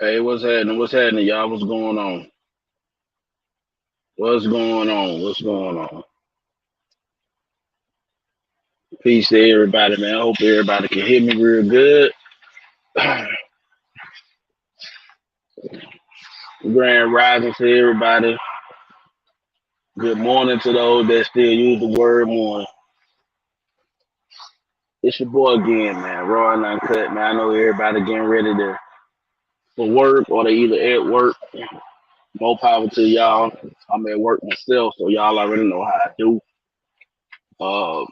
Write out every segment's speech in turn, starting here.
Hey, what's happening? What's happening, y'all? What's going on? What's going on? What's going on? Peace to everybody, man. I hope everybody can hear me real good. Grand rising to everybody. Good morning to those that still use the word morning. It's your boy again, man. Raw and uncut, man. I know everybody getting ready to for work or they either at work. More power to y'all. I'm at work myself, so y'all already know how I do. Uh,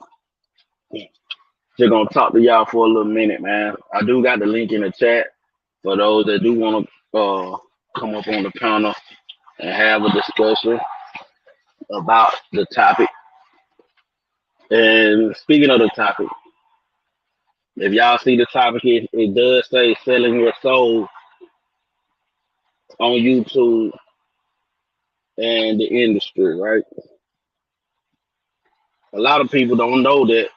just gonna talk to y'all for a little minute, man. I do got the link in the chat for those that do want to come up on the panel and have a discussion about the topic. And speaking of the topic, if y'all see the topic, it does say selling your soul on YouTube and the industry, right? A lot of people don't know that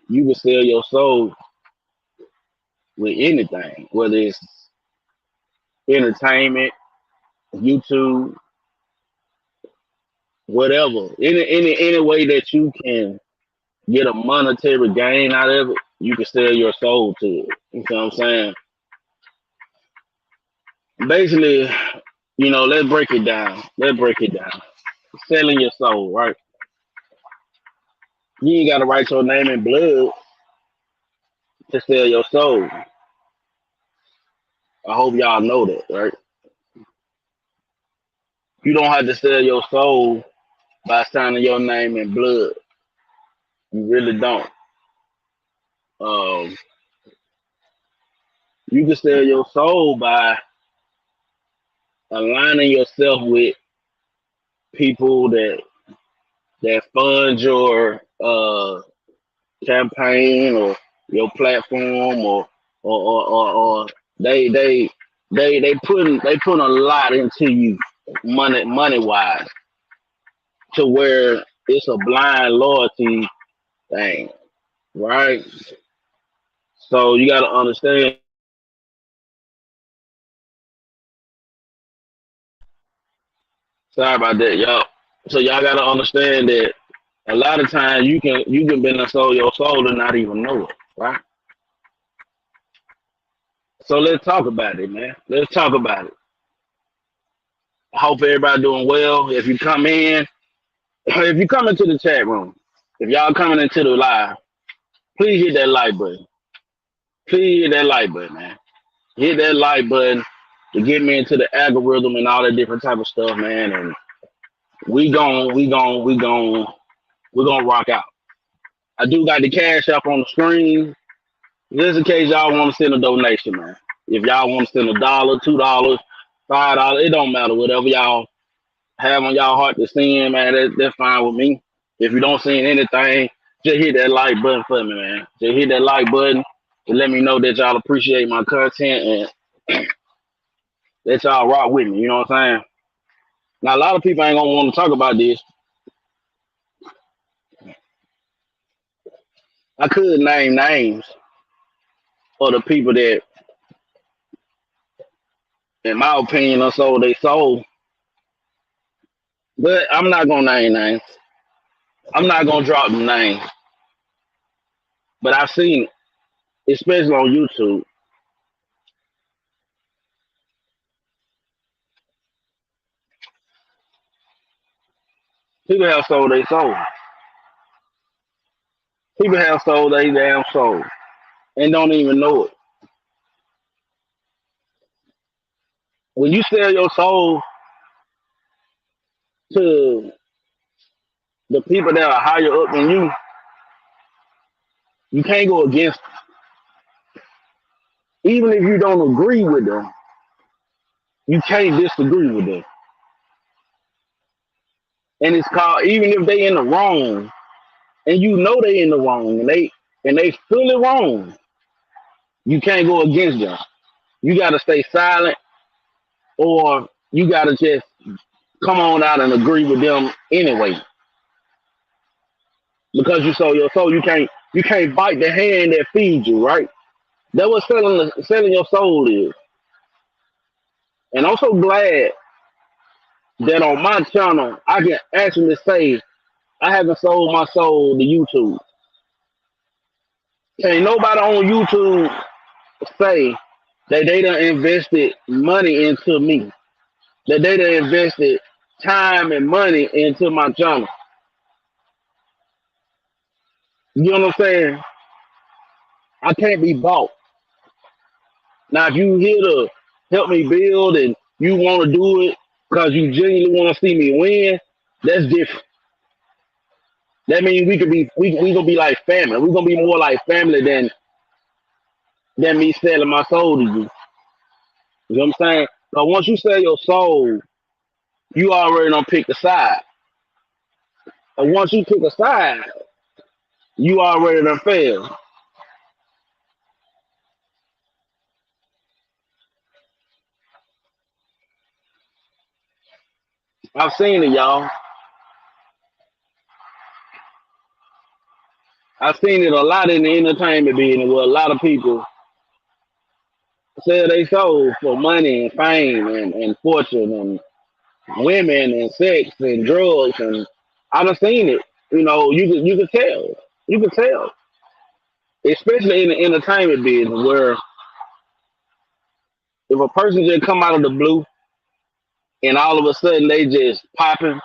you can sell your soul with anything, whether it's entertainment, YouTube, whatever. Any way that you can get a monetary gain out of it, you can sell your soul to it. You know what I'm saying? Basically, let's break it down. Let's break it down. Selling your soul, right? You ain't gotta write your name in blood to sell your soul. I hope y'all know that, right? You don't have to sell your soul by signing your name in blood. You really don't. Um, you can sell your soul by aligning yourself with people that fund your campaign or your platform or they they they putting a lot into you money wise to where it's a blind loyalty thing, right? So you gotta understand. Sorry about that, y'all. So y'all gotta understand that a lot of times you can bend and sold your soul and not even know it, right? So let's talk about it, man. Let's talk about it. I hope everybody doing well. If you come into the chat room, if y'all coming into the live, please hit that like button. Please hit that like button, man. Hit that like button to get me into the algorithm and all that different type of stuff, man. And we gon' rock out. I do got the cash up on the screen. Just in case y'all want to send a donation, man. If y'all want to send $1, $2, $5, it don't matter. Whatever y'all have on y'all heart to send, man, that's fine with me. If you don't send anything, just hit that like button for me, man. Just hit that like button to let me know that y'all appreciate my content and that y'all rock with me. You know what I'm saying? Now, a lot of people ain't gonna want to talk about this. I could name names of the people that, in my opinion, are sold they soul, but I'm not gonna name names. I'm not gonna drop the names, but I've seen it, especially on YouTube. People have sold their soul. People have sold their damn soul and don't even know it. When you sell your soul to the people that are higher up than you can't go against them. Even if you don't agree with them, you can't disagree with them. And it's called even if they in the wrong and you know they in the wrong and they fully wrong, you can't go against them. You gotta stay silent or you gotta just come on out and agree with them anyway. Because you sold your soul, you can't bite the hand that feeds you, right? That's what selling your soul is. And I'm so glad that on my channel I can actually say I haven't sold my soul to YouTube. Can't nobody on YouTube say that they done invested money into me, that they done invested time and money into my channel. You know what I'm saying? I can't be bought. Now, if you here to help me build and you want to do it because you genuinely want to see me win, that's different. That means we gonna be like family. We're gonna be more like family than me selling my soul to you. You know what I'm saying? But once you sell your soul, you already don't pick the side. And once you pick a side, you already done failed. I've seen it, y'all. I've seen it a lot in the entertainment business where a lot of people sell their soul for money and fame and fortune and women and sex and drugs and I done seen it. You know, you can tell. You can tell. Especially in the entertainment business where if a person just come out of the blue and all of a sudden they just popping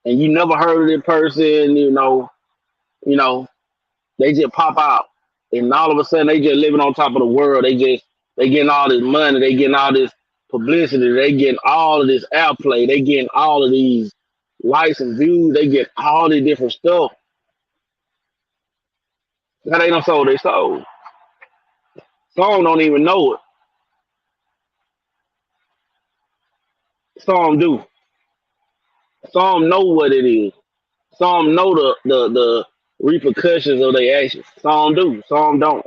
and you never heard of this person, you know, they just pop out and all of a sudden they just living on top of the world. They getting all this money, they getting all this publicity, they getting all of this airplay, they getting all of these likes and views, they get all these different stuff. That they don't sold their soul. Some don't even know it. Some do. Some know what it is. Some know the repercussions of their actions. Some do. Some don't.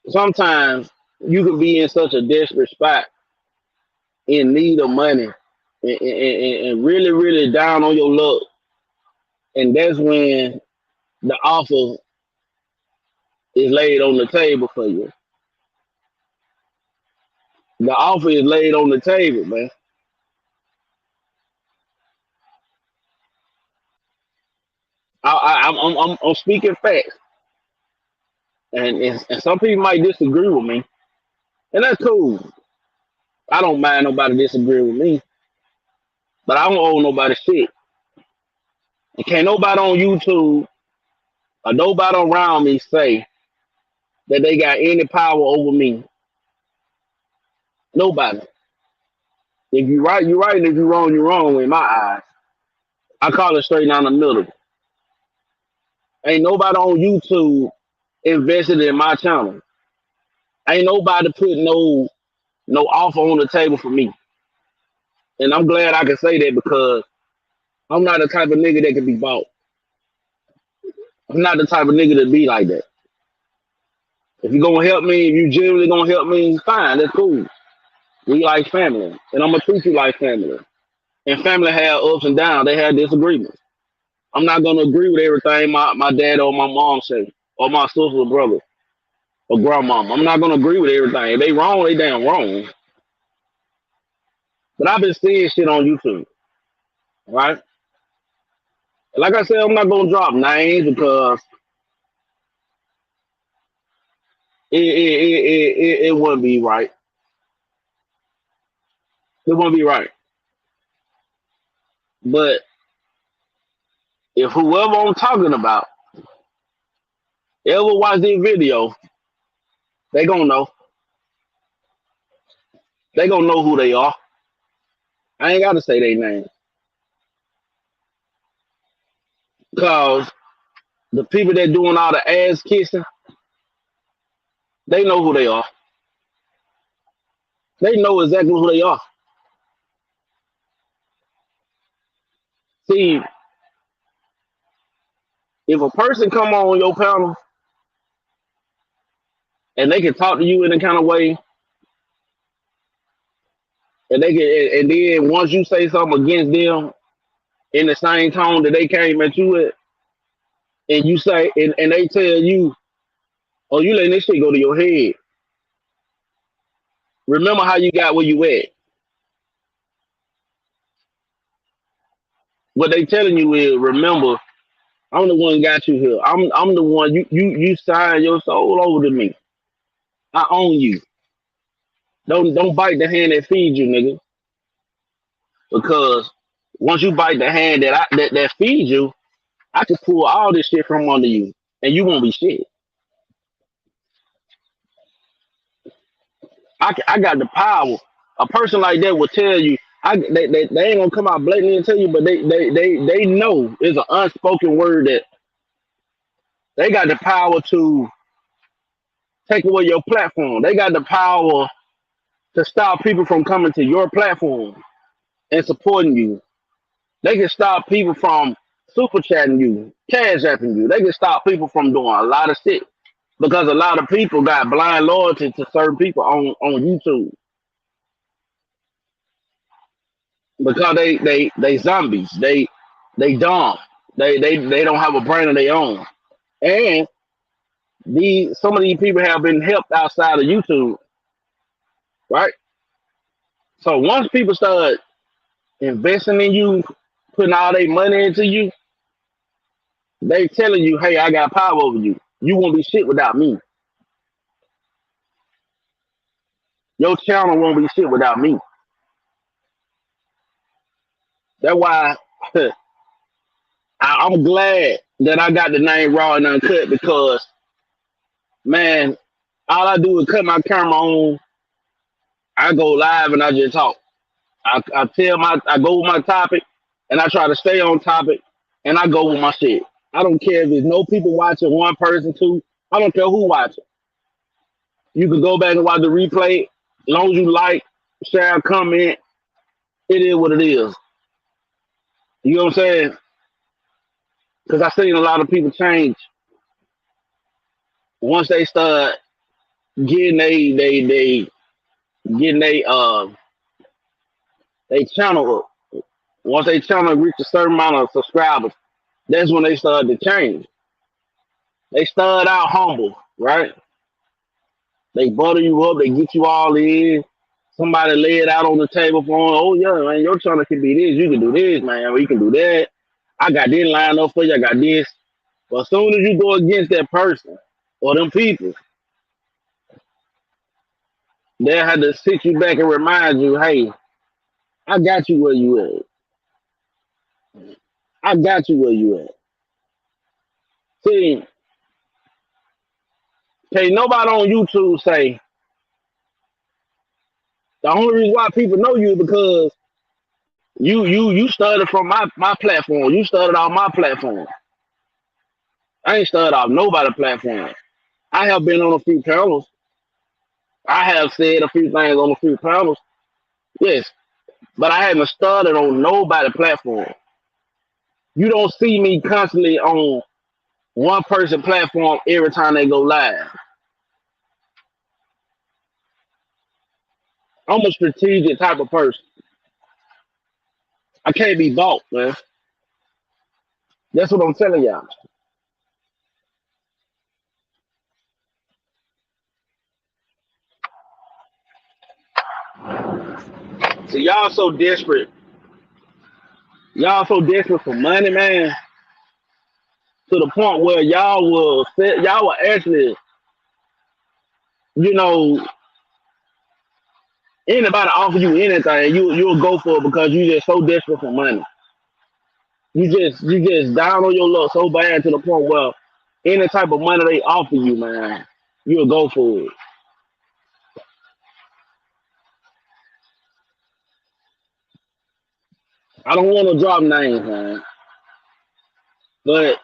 Sometimes you can be in such a desperate spot in need of money and really, really down on your luck. And that's when the offer is laid on the table for you. The offer is laid on the table, man. I'm speaking facts, and some people might disagree with me, and that's cool. I don't mind nobody disagree with me, but I don't owe nobody shit. And can't nobody on YouTube or nobody around me say that they got any power over me. Nobody. If you right, you right, and if you wrong, you wrong in my eyes. I call it straight down the middle. Ain't nobody on YouTube invested in my channel. Ain't nobody put no offer on the table for me. And I'm glad I can say that because I'm not the type of nigga that can be bought. I'm not the type of nigga to be like that. If you gonna help me, if you genuinely gonna help me, fine, that's cool. We like family, and I'm gonna treat you like family. And family have ups and downs. They have disagreements. I'm not gonna agree with everything my dad or my mom say, or my sister or brother or grandmama. I'm not gonna agree with everything. If they wrong, they damn wrong. But I've been seeing shit on YouTube, right? Like I said, I'm not gonna drop names because it wouldn't be right. It wouldn't be right. But if whoever I'm talking about ever watch this video, they gonna know. They gonna know who they are. I ain't gotta say their name. Cause the people that doing all the ass kissing, they know who they are. They know exactly who they are. See, if a person come on your panel and they can talk to you in a kind of way, and they can, and then once you say something against them in the same tone that they came at you with, and you say, and they tell you, oh, you letting this shit go to your head. Remember how you got where you at. What they telling you is remember, I'm the one got you here. I'm the one you signed your soul over to me. I own you. Don't bite the hand that feeds you, nigga. Because once you bite the hand that feeds you, I can pull all this shit from under you, and you won't be shit. I got the power. A person like that will tell you. They ain't gonna come out blatantly and tell you, but they know it's an unspoken word that they got the power to take away your platform. They got the power to stop people from coming to your platform and supporting you. They can stop people from super chatting you, cash apping you. They can stop people from doing a lot of shit because a lot of people got blind loyalty to certain people on YouTube because they zombies. They dumb. They don't have a brain of their own. And these some of these people have been helped outside of YouTube, right? So once people start investing in you, putting all their money into you, they telling you, hey, I got power over you. You won't be shit without me. Your channel won't be shit without me. That's why I'm glad that I got the name Raw and Uncut because man, all I do is cut my camera on. I go live and I just talk. I go with my topic and I try to stay on topic and I go with my shit. I don't care if there's no people watching, one person, two. I don't care who watching. You can go back and watch the replay. As long as you like, share, comment, it is what it is. You know what I'm saying? Because I seen a lot of people change once they start getting they getting they channel up. Once they channel reach a certain amount of subscribers, that's when they start to change. They start out humble, right? They butter you up, they get you all in. Somebody lay it out on the table for them. Oh yeah, man, your channel can be this. You can do this, man. Or you can do that. I got this line up for you. I got this. But as soon as you go against that person or them people, they'll have to sit you back and remind you, hey, I got you where you at. I got you where you at. See, can't nobody on YouTube say the only reason why people know you is because you started from my platform. You started off my platform. I ain't started off nobody platform. I have been on a few panels. I have said a few things on a few panels. Yes, but I haven't started on nobody platform. You don't see me constantly on one person platform every time they go live. I'm a strategic type of person. I can't be bought, man. That's what I'm telling y'all. So y'all so desperate. Y'all so desperate for money, man, to the point where y'all will actually, you know, anybody offer you anything, you'll go for it because you just so desperate for money. You just down on your luck so bad to the point where any type of money they offer you, man, you'll go for it. I don't want to drop names, man, but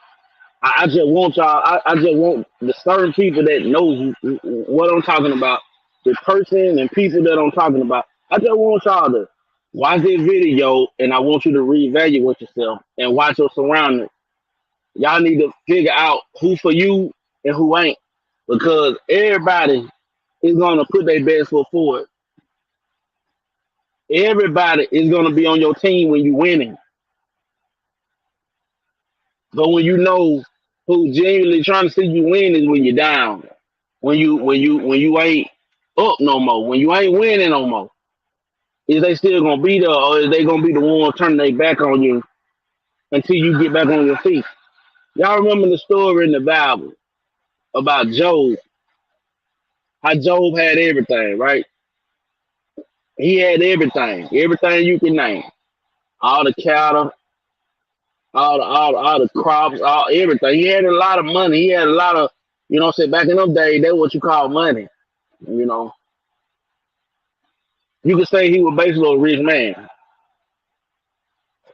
I just want y'all. I just want the certain people that knows what I'm talking about, the person and people that I'm talking about. I just want y'all to watch this video, and I want you to reevaluate yourself and watch your surroundings. Y'all need to figure out who for you and who ain't, because everybody is gonna put their best foot forward. Everybody is gonna be on your team when you winning, but when you know who genuinely trying to see you win is when you're down, when you ain't. up no more. When you ain't winning no more, is they still gonna be there, or is they gonna be the one turning their back on you until you get back on your feet? Y'all remember the story in the Bible about Job? How Job had everything, right? He had everything you can name, all the cattle, all the crops, all everything. He had a lot of money. He had a lot of, say back in them days, that's what you call money. You know, you could say he was basically a rich man.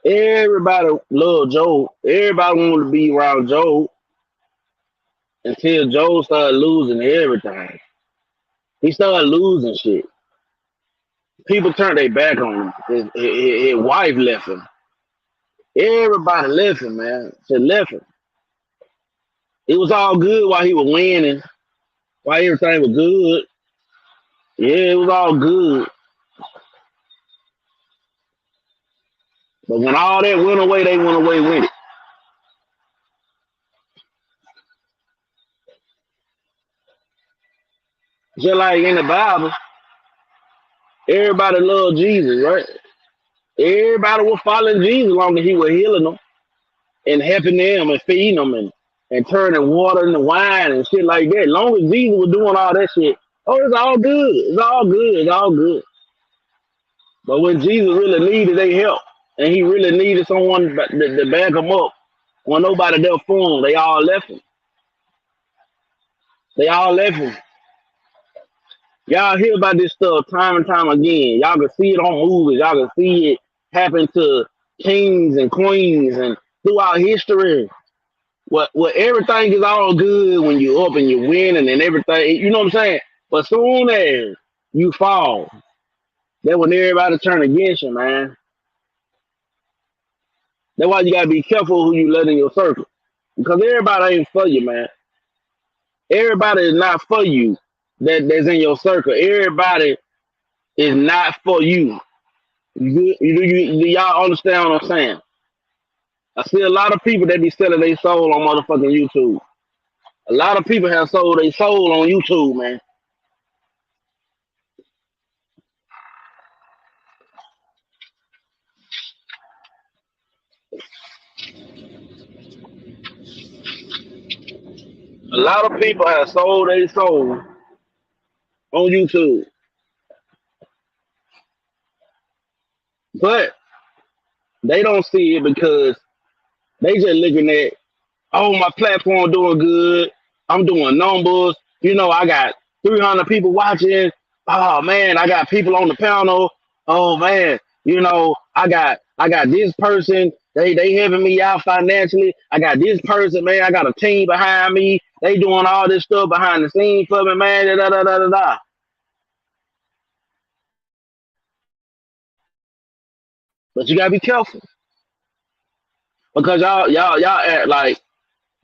Everybody loved Job. Everybody wanted to be around Job until Job started losing everything. He started losing shit. People turned their back on him. His wife left him. Everybody left him, man. Just left him. It was all good while he was winning, while everything was good. Yeah, it was all good. But when all that went away, they went away with it. Just like in the Bible, everybody loved Jesus, right? Everybody was following Jesus long as he was healing them and helping them and feeding them and turning water into wine and shit like that. Long as Jesus was doing all that shit, oh, it's all good. It's all good. It's all good. But when Jesus really needed their help and he really needed someone to back him up, when nobody there for him, they all left him. They all left him. Y'all hear about this stuff time and time again. Y'all can see it on movies. Y'all can see it happen to kings and queens and throughout history. What everything is all good when you're up and you're winning and everything. You know what I'm saying? But soon as you fall, that when everybody turn against you, man. That's why you gotta be careful who you let in your circle. Because everybody ain't for you, man. Everybody is not for you that's in your circle. Everybody is not for you. Do y'all understand what I'm saying? I see a lot of people that be selling their soul on motherfucking YouTube. A lot of people have sold their soul on YouTube, man. A lot of people have sold their soul on YouTube. But they don't see it because they just looking at, oh, my platform doing good. I'm doing numbers. I got 300 people watching. Oh man, I got people on the panel. Oh man, I got this person. They helping me out financially. I got this person, man. I got a team behind me. They doing all this stuff behind the scenes for me, man. Da, da, da, da, da, da. But you gotta be careful because y'all act like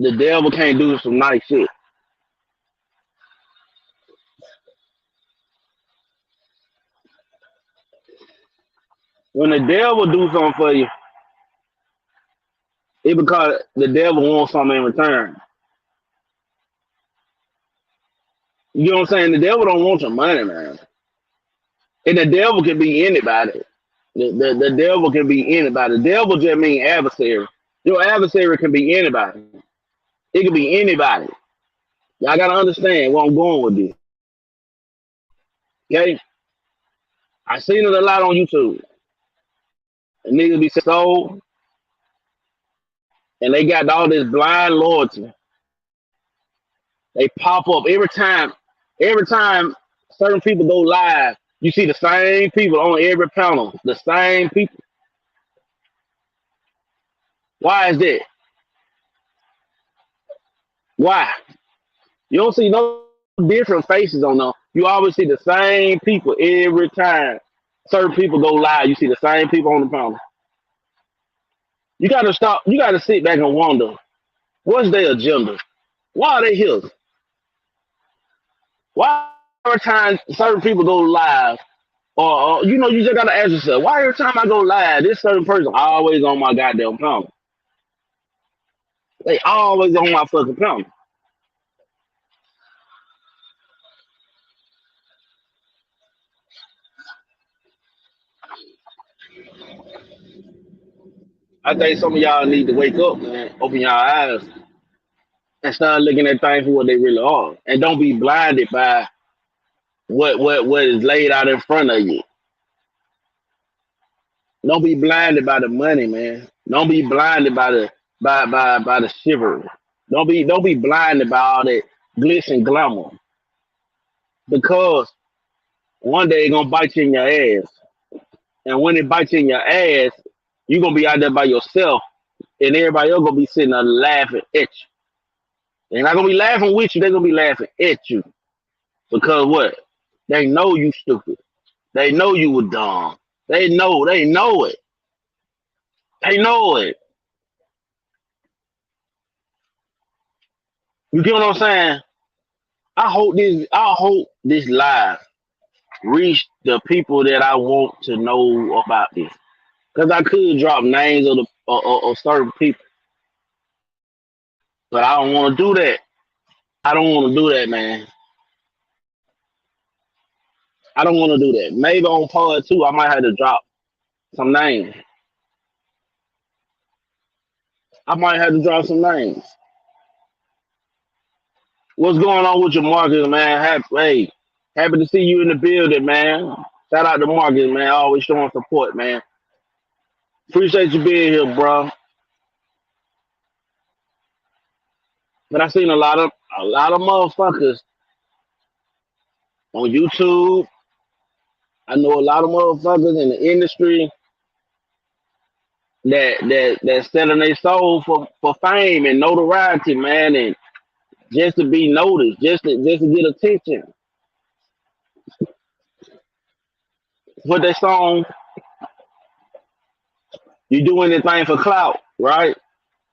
the devil can't do some nice shit. When the devil do something for you, it because the devil wants something in return. You know what I'm saying? The devil don't want your money, man. And the devil can be anybody. The devil can be anybody. The devil just mean adversary. Your adversary can be anybody. It can be anybody. Y'all gotta understand where I'm going with this. Okay? I seen it a lot on YouTube. And niggas be sold and they got all this blind loyalty. They pop up every time. Every time certain people go live, you see the same people on every panel. The same people. Why is that? Why? You don't see no different faces on them. You always see the same people every time. Certain people go live, you see the same people on the panel. You gotta stop. You gotta sit back and wonder, what's their agenda? Why are they here? Why every time certain people go live, or you just gotta ask yourself, why every time I go live, this certain person always on my goddamn panel? They always on my fucking panel. I think some of y'all need to wake up, man. Open your eyes and start looking at things for what they really are, and don't be blinded by what is laid out in front of you. Don't be blinded by the money, man. Don't be blinded by the chivalry. Don't be blinded by all that glitz and glamour because one day it's gonna bite you in your ass, and when it bites you in your ass, you're gonna be out there by yourself, and everybody else gonna be sitting there laughing at you. They're not gonna be laughing with you. They're gonna be laughing at you because what? They know you stupid. They know you were dumb. They know it. They know it. You get what I'm saying? I hope this live reach the people that I want to know about this. Cause I could drop names of the of certain people, but I don't want to do that. I don't want to do that, man. I don't want to do that. Maybe on part two, I might have to drop some names. I might have to drop some names. What's going on with your market, man? Happy to see you in the building, man. Shout out to Marcus, man. Always showing support, man. Appreciate you being here, bro. But I seen a lot of motherfuckers on YouTube. I know a lot of motherfuckers in the industry that selling their soul for fame and notoriety, man, and just to be noticed, just to get attention. Put that song, you do anything for clout, right?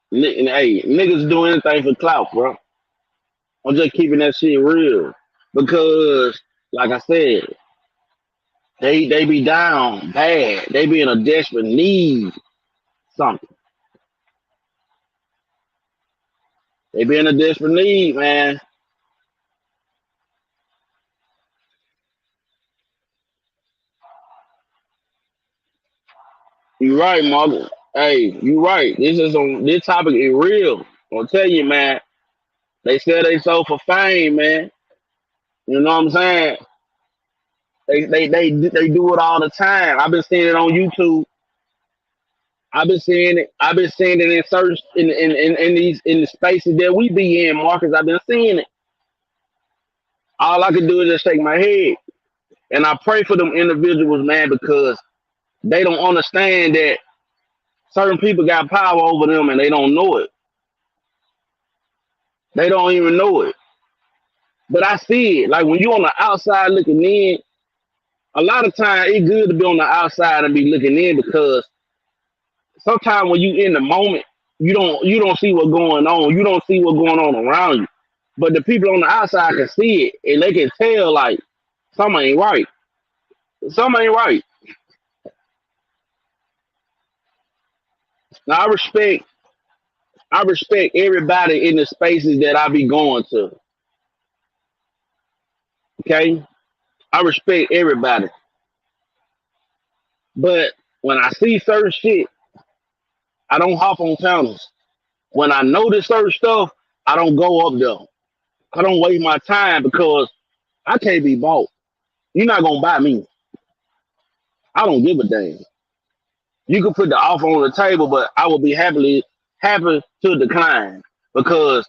Hey, niggas do anything for clout, bro. I'm just keeping that shit real because, like I said, they be down bad. They be in a desperate need something. They be in a desperate need, man. You right, Margaret. Hey, you right. This topic is real. I'll tell you, man. They sell they sold for fame, man. You know what I'm saying? They do it all the time. I've been seeing it on YouTube. I've been seeing it. I've been seeing it in search in these in the spaces that we be in, Marcus. I've been seeing it. All I can do is just shake my head. And I pray for them individuals, man, because they don't understand that certain people got power over them and they don't know it. They don't even know it. But I see it. Like when you on the outside looking in, a lot of times it's good to be on the outside and be looking in because sometimes when you in the moment, you don't see what's going on. You don't see what's going on around you. But the people on the outside can see it and they can tell like something ain't right. Something ain't right. Now I respect everybody in the spaces that I be going to. Okay? I respect everybody. But when I see certain shit, I don't hop on panels. When I notice certain stuff, I don't go up there. I don't waste my time because I can't be bought. You're not gonna buy me. I don't give a damn. You can put the offer on the table, but I will be happy to decline because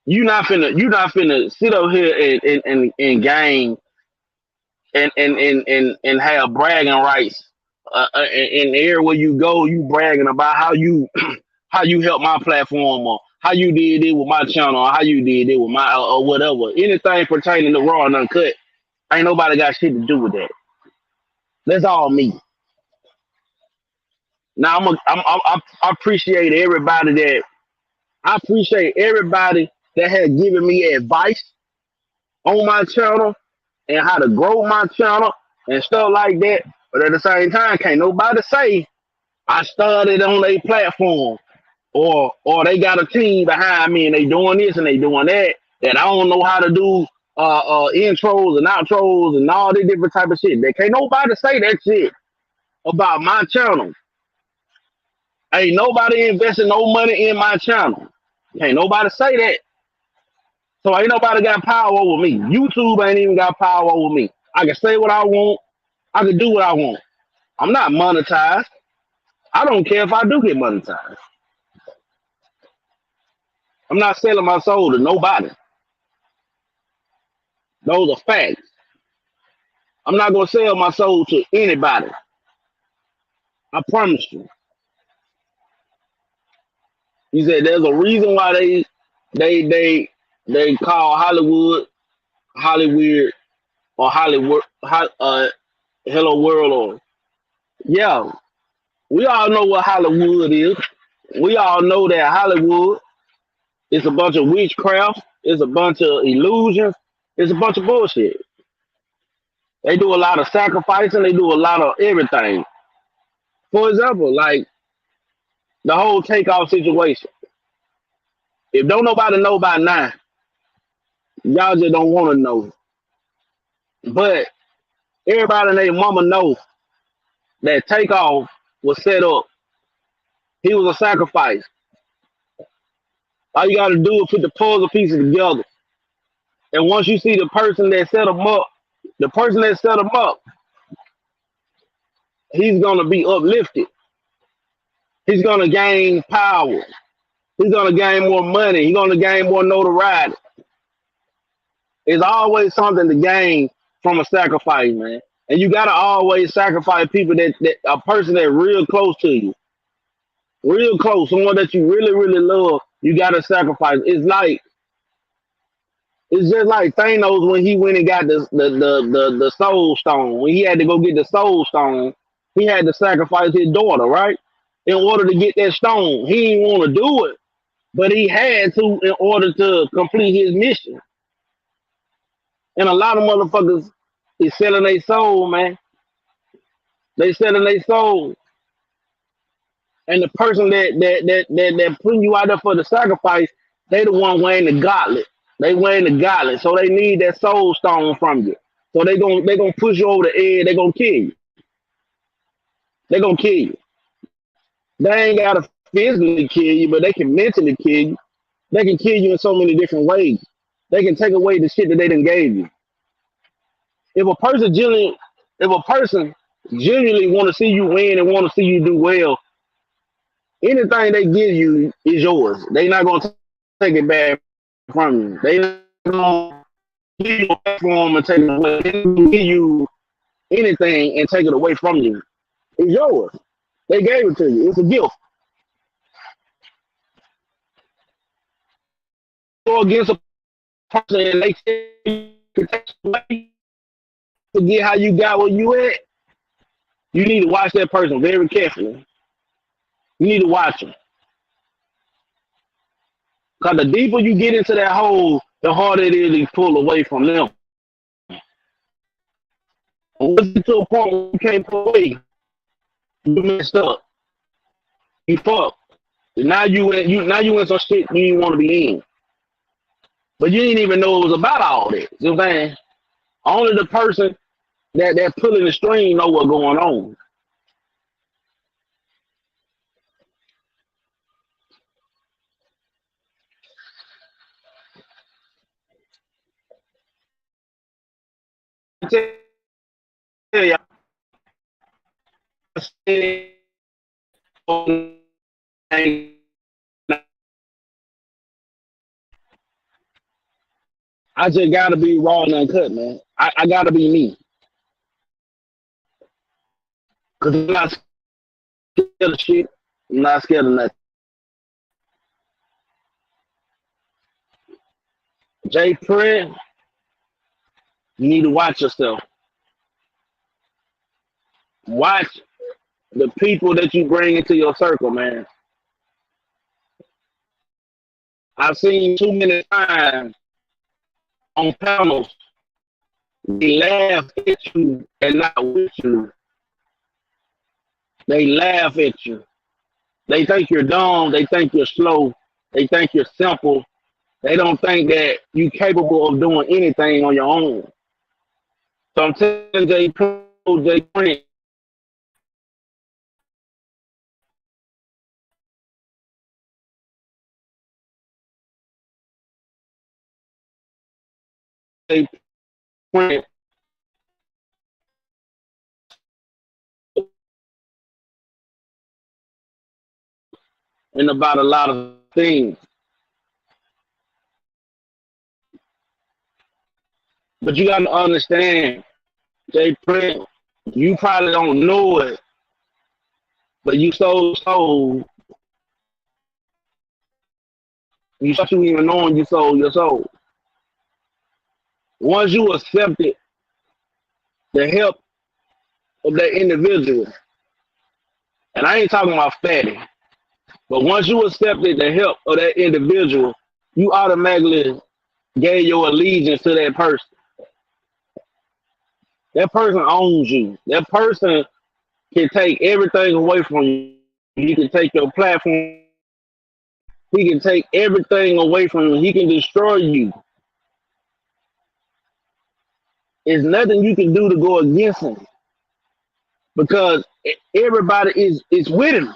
you not finna sit up here and gain and have bragging rights. And everywhere you go, you bragging about how you how you help my platform or how you did it with my channel or how you did it with my or whatever. Anything pertaining to raw and uncut, ain't nobody got shit to do with that. That's all me. Now I appreciate everybody that I appreciate everybody that has given me advice on my channel and how to grow my channel and stuff like that. But at the same time, can't nobody say I started on a platform or they got a team behind me and they doing this and they doing that I don't know how to do intros and outros and all this different type of shit. They can't nobody say that shit about my channel. Ain't nobody investing no money in my channel. Can't nobody say that. So ain't nobody got power over me. YouTube ain't even got power over me. I can say what I want. I can do what I want. I'm not monetized. I don't care if I do get monetized. I'm not selling my soul to nobody. Those are facts. I'm not gonna sell my soul to anybody. I promise you. He said there's a reason why they they they call Hollywood or Hollywood Hello World or yeah. We all know what Hollywood is. We all know that Hollywood is a bunch of witchcraft, it's a bunch of illusions, it's a bunch of bullshit. They do a lot of sacrificing, they do a lot of everything. For example, like the whole takeoff situation. If don't nobody know by now, y'all just don't want to know. But everybody and their mama know that takeoff was set up. He was a sacrifice. All you gotta do is put the puzzle pieces together. And once you see the person that set him up, the person that set him up, he's gonna be uplifted. He's gonna gain power. He's gonna gain more money. He's gonna gain more notoriety. It's always something to gain from a sacrifice, man. And you gotta always sacrifice people that a person that real close to you, real close, someone that you really, really love. You gotta sacrifice. It's just like Thanos when he went and got the soul stone. When he had to go get the soul stone, he had to sacrifice his daughter, right? In order to get that stone. He didn't want to do it, but he had to in order to complete his mission. And a lot of motherfuckers is selling their soul, man. They selling their soul. And the person that putting you out there for the sacrifice, they the one wearing the gauntlet. They wearing the gauntlet, so they need that soul stone from you. So they gonna push you over the edge. They gonna kill you. They gonna kill you. They ain't gotta physically kill you, but they can mentally kill you. They can kill you in so many different ways. They can take away the shit that they done gave you. If a person genuinely want to see you win and want to see you do well, anything they give you is yours. They not gonna take it back from you. They not gonna give you a platform and take it away. They not gonna give you anything and take it away from you. It's yours. They gave it to you. It's a gift. Go against a person and they take it away, forget how you got where you at. You need to watch that person very carefully. You need to watch them. Because the deeper you get into that hole, the harder it is to pull away from them. Once you get to a point where you can't pull away, you messed up. You fucked. Now you in some shit you didn't want to be in. But you didn't even know it was about all that. You know what I'm saying? Only the person that pulling the string know what's going on. I tell you, I just gotta be raw and uncut, man. I gotta be me. Cause I'm not scared of shit. I'm not scared of nothing. Jay Prince, you need to watch yourself. Watch the people that you bring into your circle, man. I've seen too many times on panels, they laugh at you and not with you. They laugh at you. They think you're dumb. They think you're slow. They think you're simple. They don't think that you're capable of doing anything on your own. So I'm telling Jay Prince, Jay Prince and about a lot of things. But you gotta understand, Jay Prince, you probably don't know it, but you start you even knowing you sold your soul. Once you accepted the help of that individual, and I ain't talking about fatty, but once you accepted the help of that individual, you automatically gave your allegiance to that person. That person owns you. That person can take everything away from you. He can take your platform. He can take everything away from you. He can destroy you. There's nothing you can do to go against him because everybody is with him.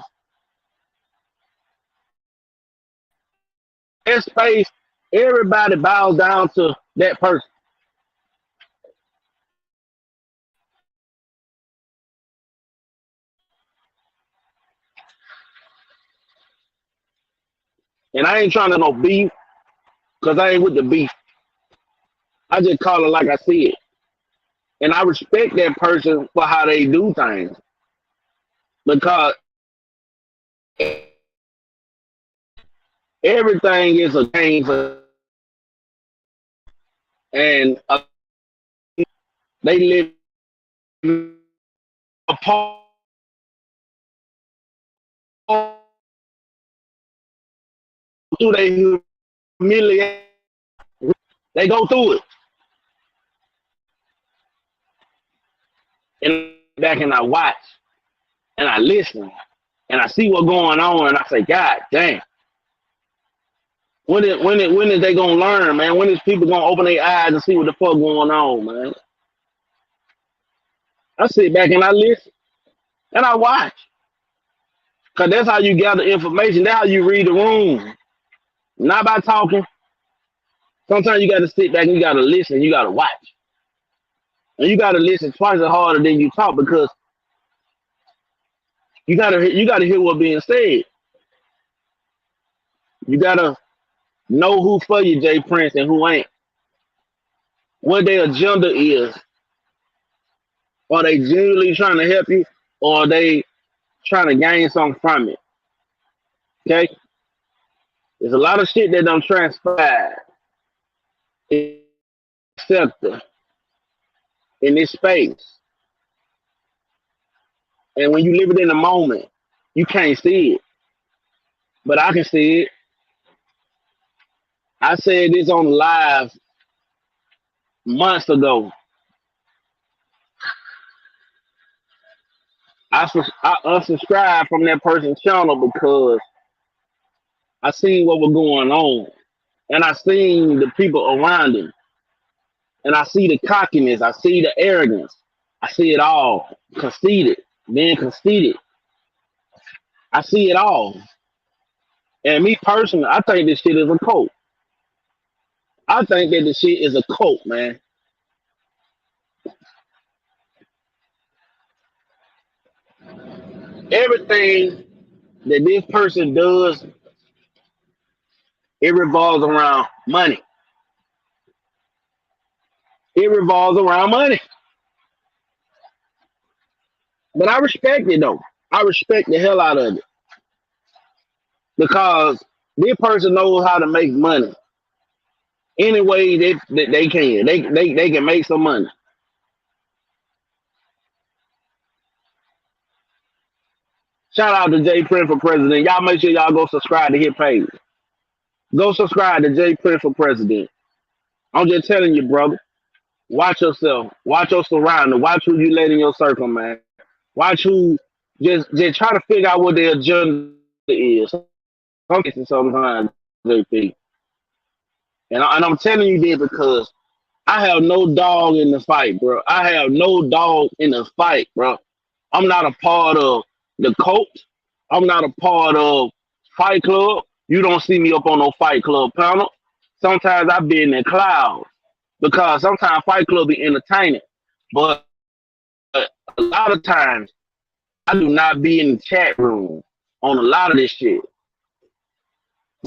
That space, everybody bows down to that person. And I ain't trying to no beef because I ain't with the beef. I just call it like I see it. And I respect that person for how they do things because everything is a game for, and they live apart through they humiliate. They go through it. And back and I watch and I listen and I see what's going on and I say, God damn. When is they gonna learn, man? When is people gonna open their eyes and see what the fuck going on, man? I sit back and I listen and I watch. Cause that's how you gather information. That's how you read the room. Not by talking. Sometimes you gotta sit back and you gotta listen, you gotta watch. And you gotta listen twice as harder than you talk because you gotta hear what's being said. You gotta know who for you, Jay Prince, and who ain't. What their agenda is. Are they genuinely trying to help you or are they trying to gain something from it? Okay? There's a lot of shit that don't transpire in this sector, in this space. And when you live it in the moment, you can't see it. But I can see it. I said this on live months ago. I unsubscribed from that person's channel because I seen what was going on. And I seen the people around him. And I see the cockiness. I see the arrogance. I see it all. Conceited. Being conceited. I see it all. And me personally, I think this shit is a cult. I think that this shit is a cult, man. Everything that this person does, it revolves around money. It revolves around money. But I respect it though. I respect the hell out of it. Because this person knows how to make money any way they can. They can make some money. Shout out to Jay Prince for president. Y'all make sure y'all go subscribe to his page. Go subscribe to Jay Prince for president. I'm just telling you, brother. Watch yourself. Watch your surroundings. Watch who you let in your circle, man. Watch who just try to figure out what their agenda is. Sometimes JP. And I'm telling you this because I have no dog in the fight, bro. I have no dog in the fight, bro. I'm not a part of the cult. I'm not a part of Fight Club. You don't see me up on no Fight Club panel. Sometimes I've been in clouds. because sometimes Fight Club be entertaining, but a lot of times I do not be in the chat room on a lot of this shit.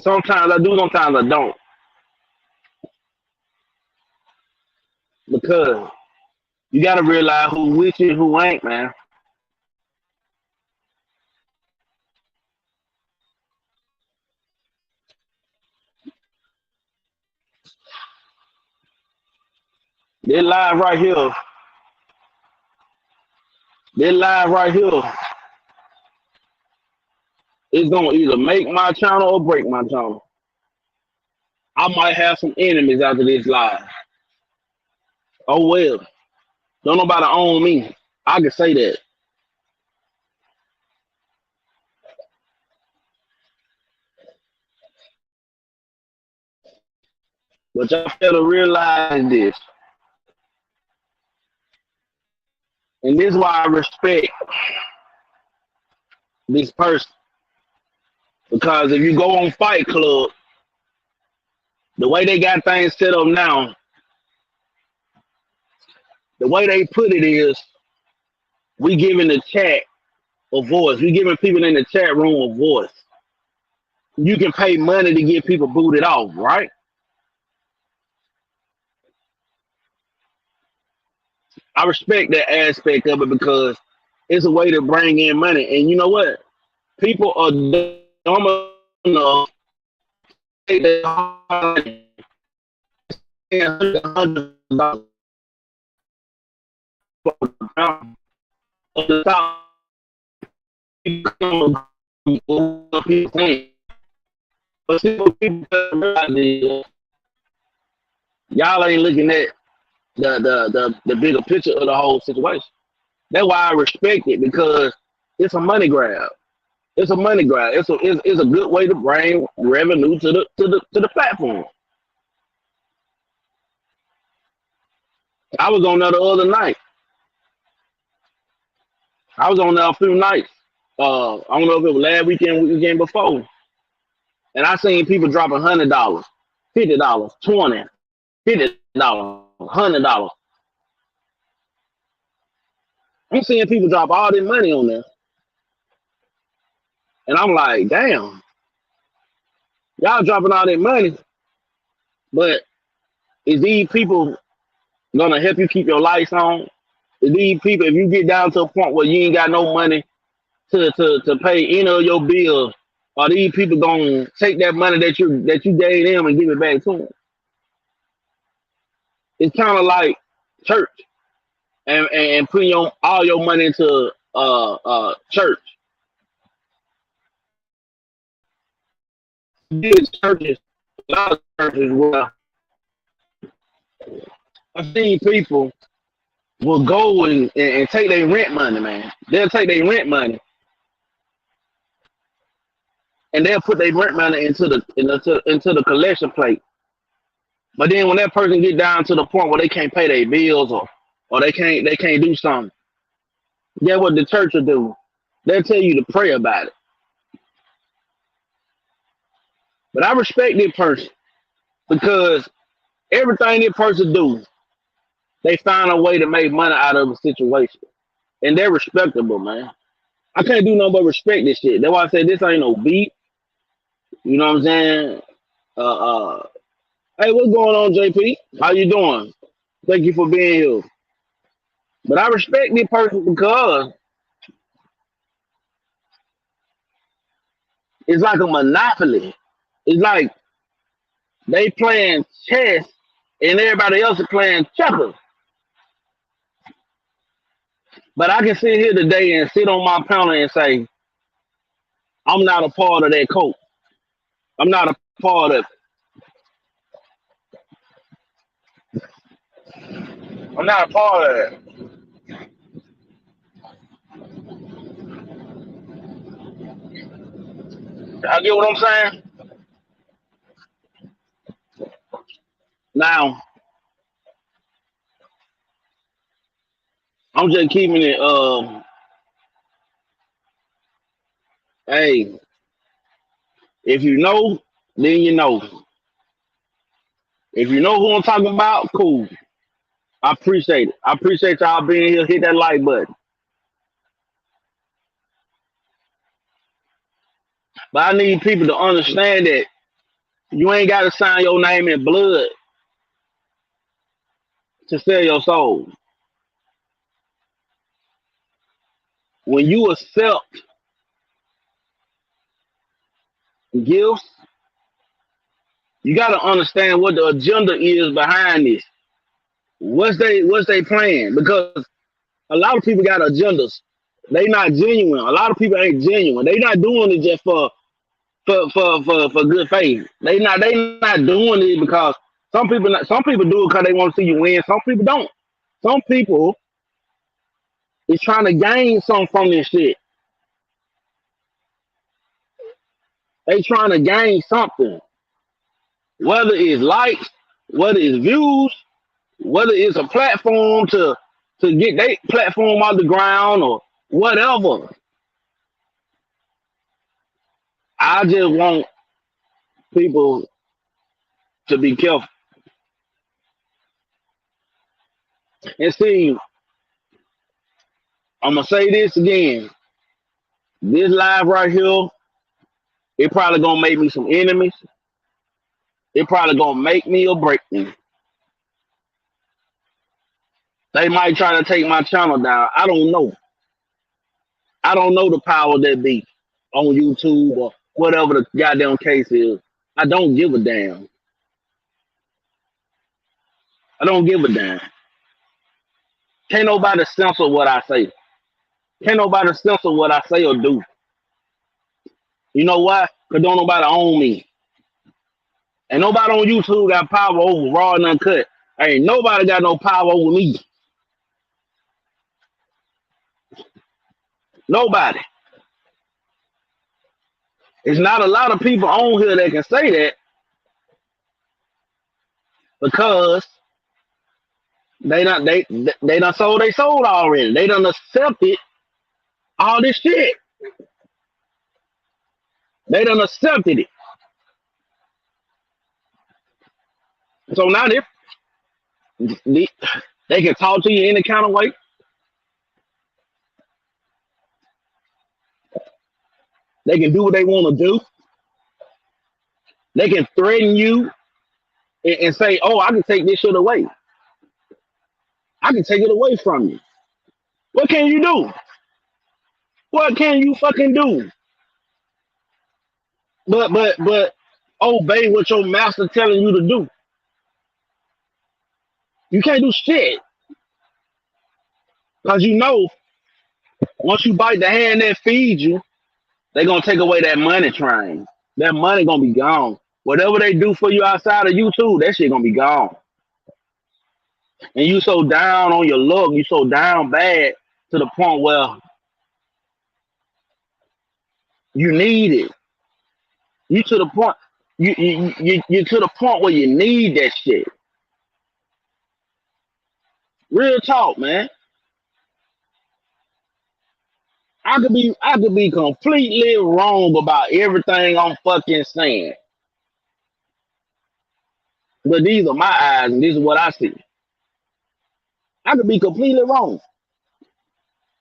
Sometimes I do, sometimes I don't, because you got to realize who with you, who ain't, man. They live right here. They live right here. It's gonna either make my channel or break my channel. I might have some enemies after this live. Oh well, don't nobody own me. I can say that. But y'all fail to realize this, and this is why I respect this person. Because if you go on Fight Club, the way they got things set up now, the way they put it is, we giving the chat a voice. We giving people in the chat room a voice. You can pay money to get people booted off, right? I respect that aspect of it because it's a way to bring in money. And you know what? People are dumb enough to take their $100 of the top people think. But see what people realize is, y'all ain't looking at the bigger picture of the whole situation. That's why I respect it, because it's a money grab. It's a money grab. It's a good way to bring revenue to the platform. I was on there the other night. I was on there a few nights. I don't know if it was last weekend, weekend before, and I seen people dropping $100, $50, 20, $50, $100. I'm seeing people drop all this money on there, and I'm like, damn, y'all dropping all that money, but is these people gonna help you keep your lights on? Is these people, if you get down to a point where you ain't got no money to pay any of your bills, are these people gonna take that money that you gave them and give it back to them? It's kind of like church and putting all your money into church. These churches, a lot of churches where I've seen people will go and take their rent money, man. They'll take their rent money and they'll put their rent money into the collection plate. But then when that person get down to the point where they can't pay their bills, or they can't do something, that's what the church will do. They'll tell you to pray about it. But I respect this person because everything this person do, they find a way to make money out of a situation. And they're respectable, man. I can't do nothing but respect this shit. That's why I say this ain't no beat. You know what I'm saying? Uh, uh, hey, what's going on, JP? How you doing? Thank you for being here. But I respect this person because it's like a monopoly. It's like they playing chess and everybody else is playing checkers. But I can sit here today and sit on my panel and say, I'm not a part of that coach. I'm not a part of it. I'm not a part of it. I get what I'm saying? Now, I'm just keeping it, hey, if you know, then you know. If you know who I'm talking about, cool. I appreciate it. I appreciate y'all being here. Hit that like button. But I need people to understand that you ain't got to sign your name in blood to sell your soul. When you accept gifts, you got to understand what the agenda is behind this. What's they plan? Because a lot of people got agendas. They not genuine. A lot of people ain't genuine. They not doing it just for good faith. They not doing it because some people do it because they want to see you win. Some people don't. Some people is trying to gain something from this shit. They trying to gain something, whether it's likes, whether it's views, whether it's a platform to get their platform off the ground or whatever. I just want people to be careful and see. I'm gonna say this again. This live right here, it probably gonna make me some enemies. It probably gonna make me or break me. They might try to take my channel down. I don't know. I don't know the power that be on YouTube or whatever the goddamn case is. I don't give a damn. I don't give a damn. Can't nobody censor what I say. Can't nobody censor what I say or do. You know why? Because don't nobody own me. And nobody on YouTube got power over raw and uncut. Ain't nobody got no power over me. Nobody. It's not a lot of people on here that can say that because they done sold they sold already. They done accepted all this shit. They done accepted it. So now they can talk to you any kind of way. They can do what they want to do. They can threaten you and say, "Oh, I can take this shit away. I can take it away from you." What can you do? What can you fucking do? But obey what your master telling you to do. You can't do shit because you know once you bite the hand that feeds you, they gonna take away that money train. That money gonna be gone. Whatever they do for you outside of YouTube, that shit gonna be gone. And you so down on your luck, you so down bad to the point where you need it. You to the point you to the point where you need that shit. Real talk, man. I could be completely wrong about everything I'm fucking saying. But these are my eyes and this is what I see. I could be completely wrong.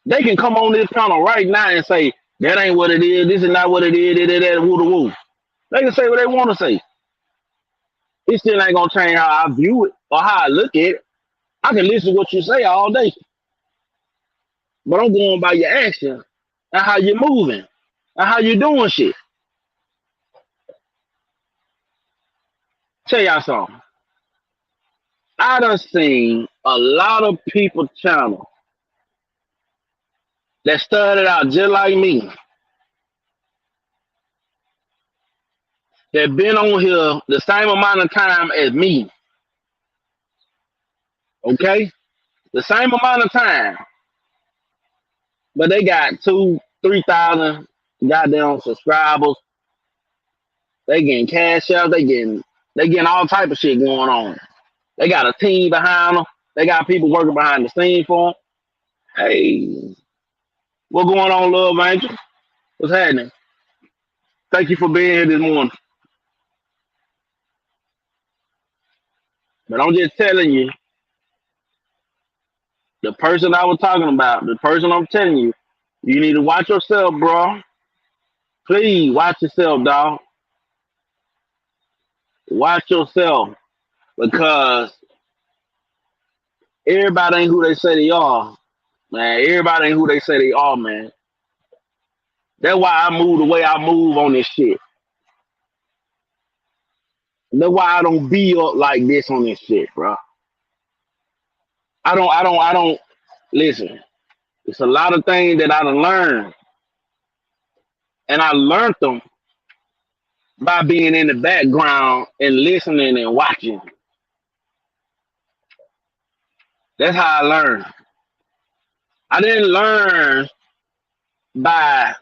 They can come on this panel right now and say, that ain't what it is, this is not what it is, that woo the woo. They can say what they want to say. It still ain't gonna change how I view it or how I look at it. I can listen to what you say all day, but I'm going by your action and how you're moving and how you doing shit. Tell y'all something. I done seen a lot of people channel that started out just like me, that been on here the same amount of time as me, okay? The same amount of time, but they got 2, 3,000 goddamn subscribers. They getting cash out. They getting all type of shit going on. They got a team behind them. They got people working behind the scenes for them. Hey, what going on, love angel? What's happening? Thank you for being here this morning. But I'm just telling you, the person I was talking about, the person I'm telling you, you need to watch yourself, bro. Please watch yourself, dog. Watch yourself because everybody ain't who they say they are, man. Everybody ain't who they say they are, man. That's why I move the way I move on this shit. That's why I don't be up like this on this shit, bro. I don't listen. It's a lot of things that I done learned, and I learned them by being in the background and listening and watching. That's how I learned. I didn't learn by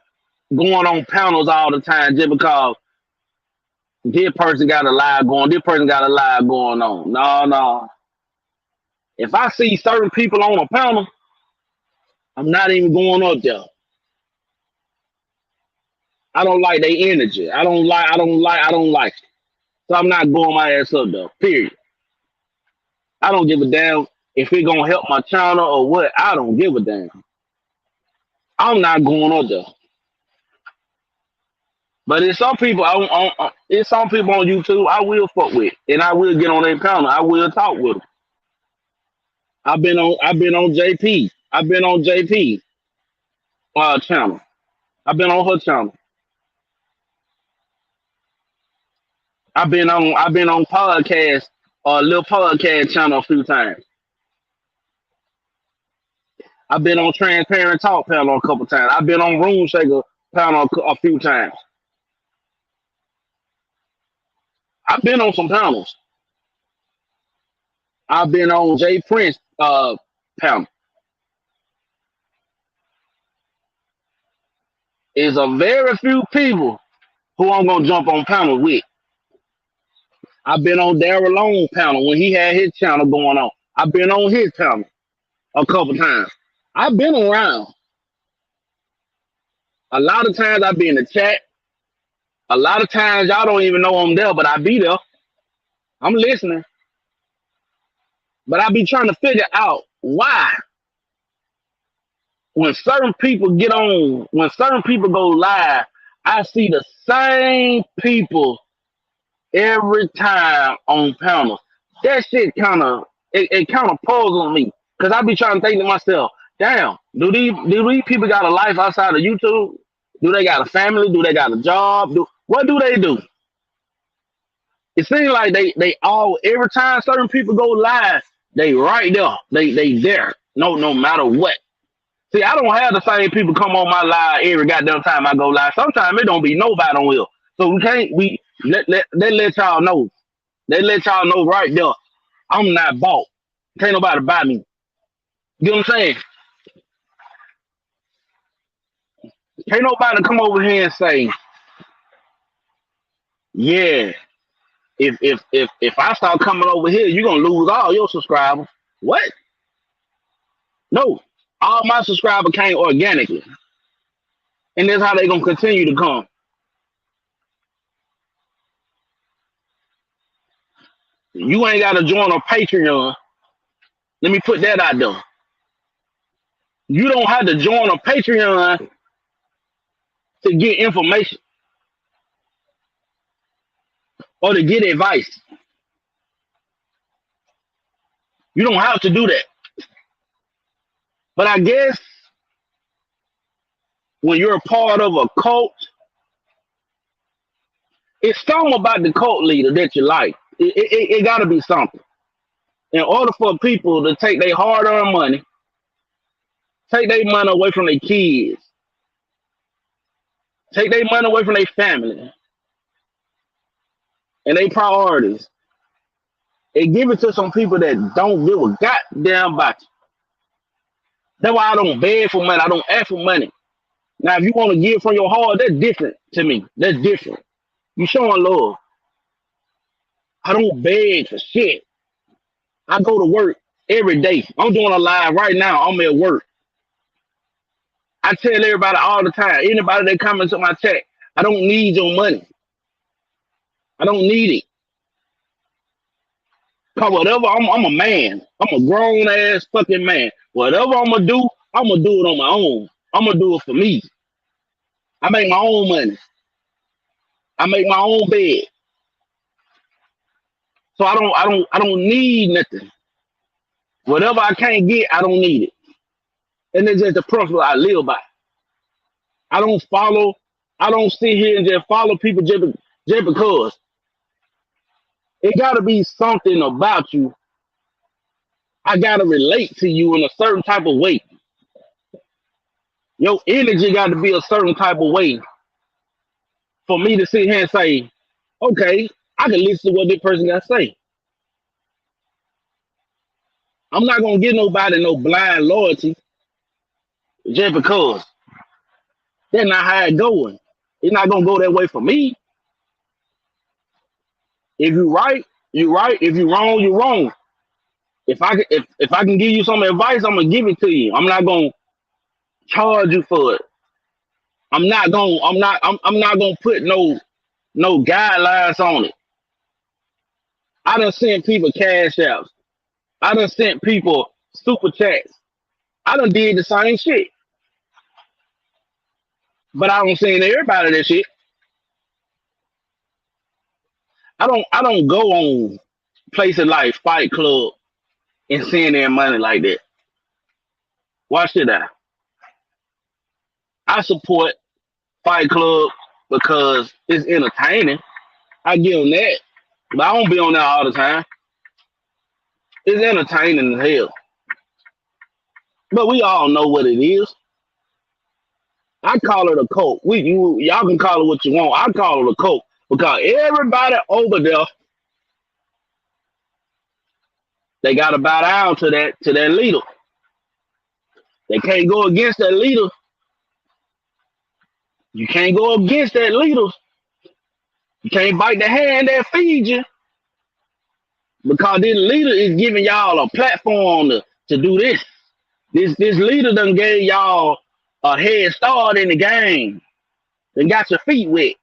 going on panels all the time just because this person got a live going, this person got a live going on. No, no. If I see certain people on a panel, I'm not even going up there. I don't like their energy. I don't like it. So I'm not going my ass up there. Period. I don't give a damn if it gonna help my channel or what. I don't give a damn. I'm not going up there. But it's some people it's some people on YouTube I will fuck with, and I will get on their panel. I will talk with them. I've been on JP. I've been on JP channel. I've been on her channel. I've been on podcast little podcast channel a few times. I've been on Transparent Talk panel a couple times. I've been on Room Shaker panel a few times. I've been on some panels. I've been on Jay Prince panel. It's a very few people who I'm gonna jump on panels with. I've been on Daryl Long panel when he had his channel going on. I've been on his panel a couple times. I've been around. A lot of times I be in the chat. A lot of times y'all don't even know I'm there, but I be there. I'm listening. But I be trying to figure out why when certain people get on, when certain people go live, I see the same people every time on panels. That shit it kind of puzzles me because I be trying to think to myself, damn, do these people got a life outside of YouTube? Do they got a family? Do they got a job? What do they do? It seems like they all every time certain people go live, they right there. They there. No matter what. See, I don't have the same people come on my live every goddamn time I go live. Sometimes it don't be nobody on here. So we let y'all know. They let y'all know right there. I'm not bought. Can't nobody buy me. You know what I'm saying? Can't nobody come over here and say, yeah, if I start coming over here, you're gonna lose all your subscribers. What? No. All my subscribers came organically. And that's how they gonna continue to come. You ain't gotta join a Patreon. Let me put that out there. You don't have to join a Patreon to get information or to get advice. You don't have to do that. But I guess when you're a part of a cult, it's something about the cult leader that you like. It got to be something. In order for people to take their hard-earned money, take their money away from their kids, take their money away from their family and their priorities, and give it to some people that don't give a goddamn about you. That's why I don't beg for money. I don't ask for money. Now, if you want to give from your heart, that's different to me. That's different. You showing love. I don't beg for shit. I go to work every day. I'm doing a live right now. I'm at work. I tell everybody all the time, anybody that comes into my chat, I don't need your money. I don't need it. Cause whatever I'm a man. I'm a grown ass fucking man. Whatever I'm gonna do it on my own. I'm gonna do it for me. I make my own money. I make my own bed. So I don't need nothing. Whatever I can't get, I don't need it. And it's just the principle I live by. I don't follow, I don't sit here and just follow people just because. It gotta be something about you. I gotta relate to you in a certain type of way. Your energy got to be a certain type of way for me to sit here and say, okay, I can listen to what this person got to say. I'm not gonna give nobody no blind loyalty just because that's not how it going. It's not gonna go that way for me. If you right, you right. If you wrong, you wrong. If I can give you some advice, I'm gonna give it to you. I'm not gonna charge you for it. I'm not gonna put no guidelines on it. I done sent people cash apps. I done sent people super chats. I done did the same shit. But I don't send everybody that shit. I don't go on places like Fight Club and send their money like that. Watch it out. I support Fight Club because it's entertaining. I give them that. But I don't be on there all the time. It's entertaining as hell. But we all know what it is. I call it a cult. Y'all can call it what you want. I call it a cult because everybody over there, they gotta bow down to that leader. They can't go against that leader. You can't go against that leader. You can't bite the hand that feeds you because this leader is giving y'all a platform to do this. This leader done gave y'all a head start in the game. Then got your feet wet.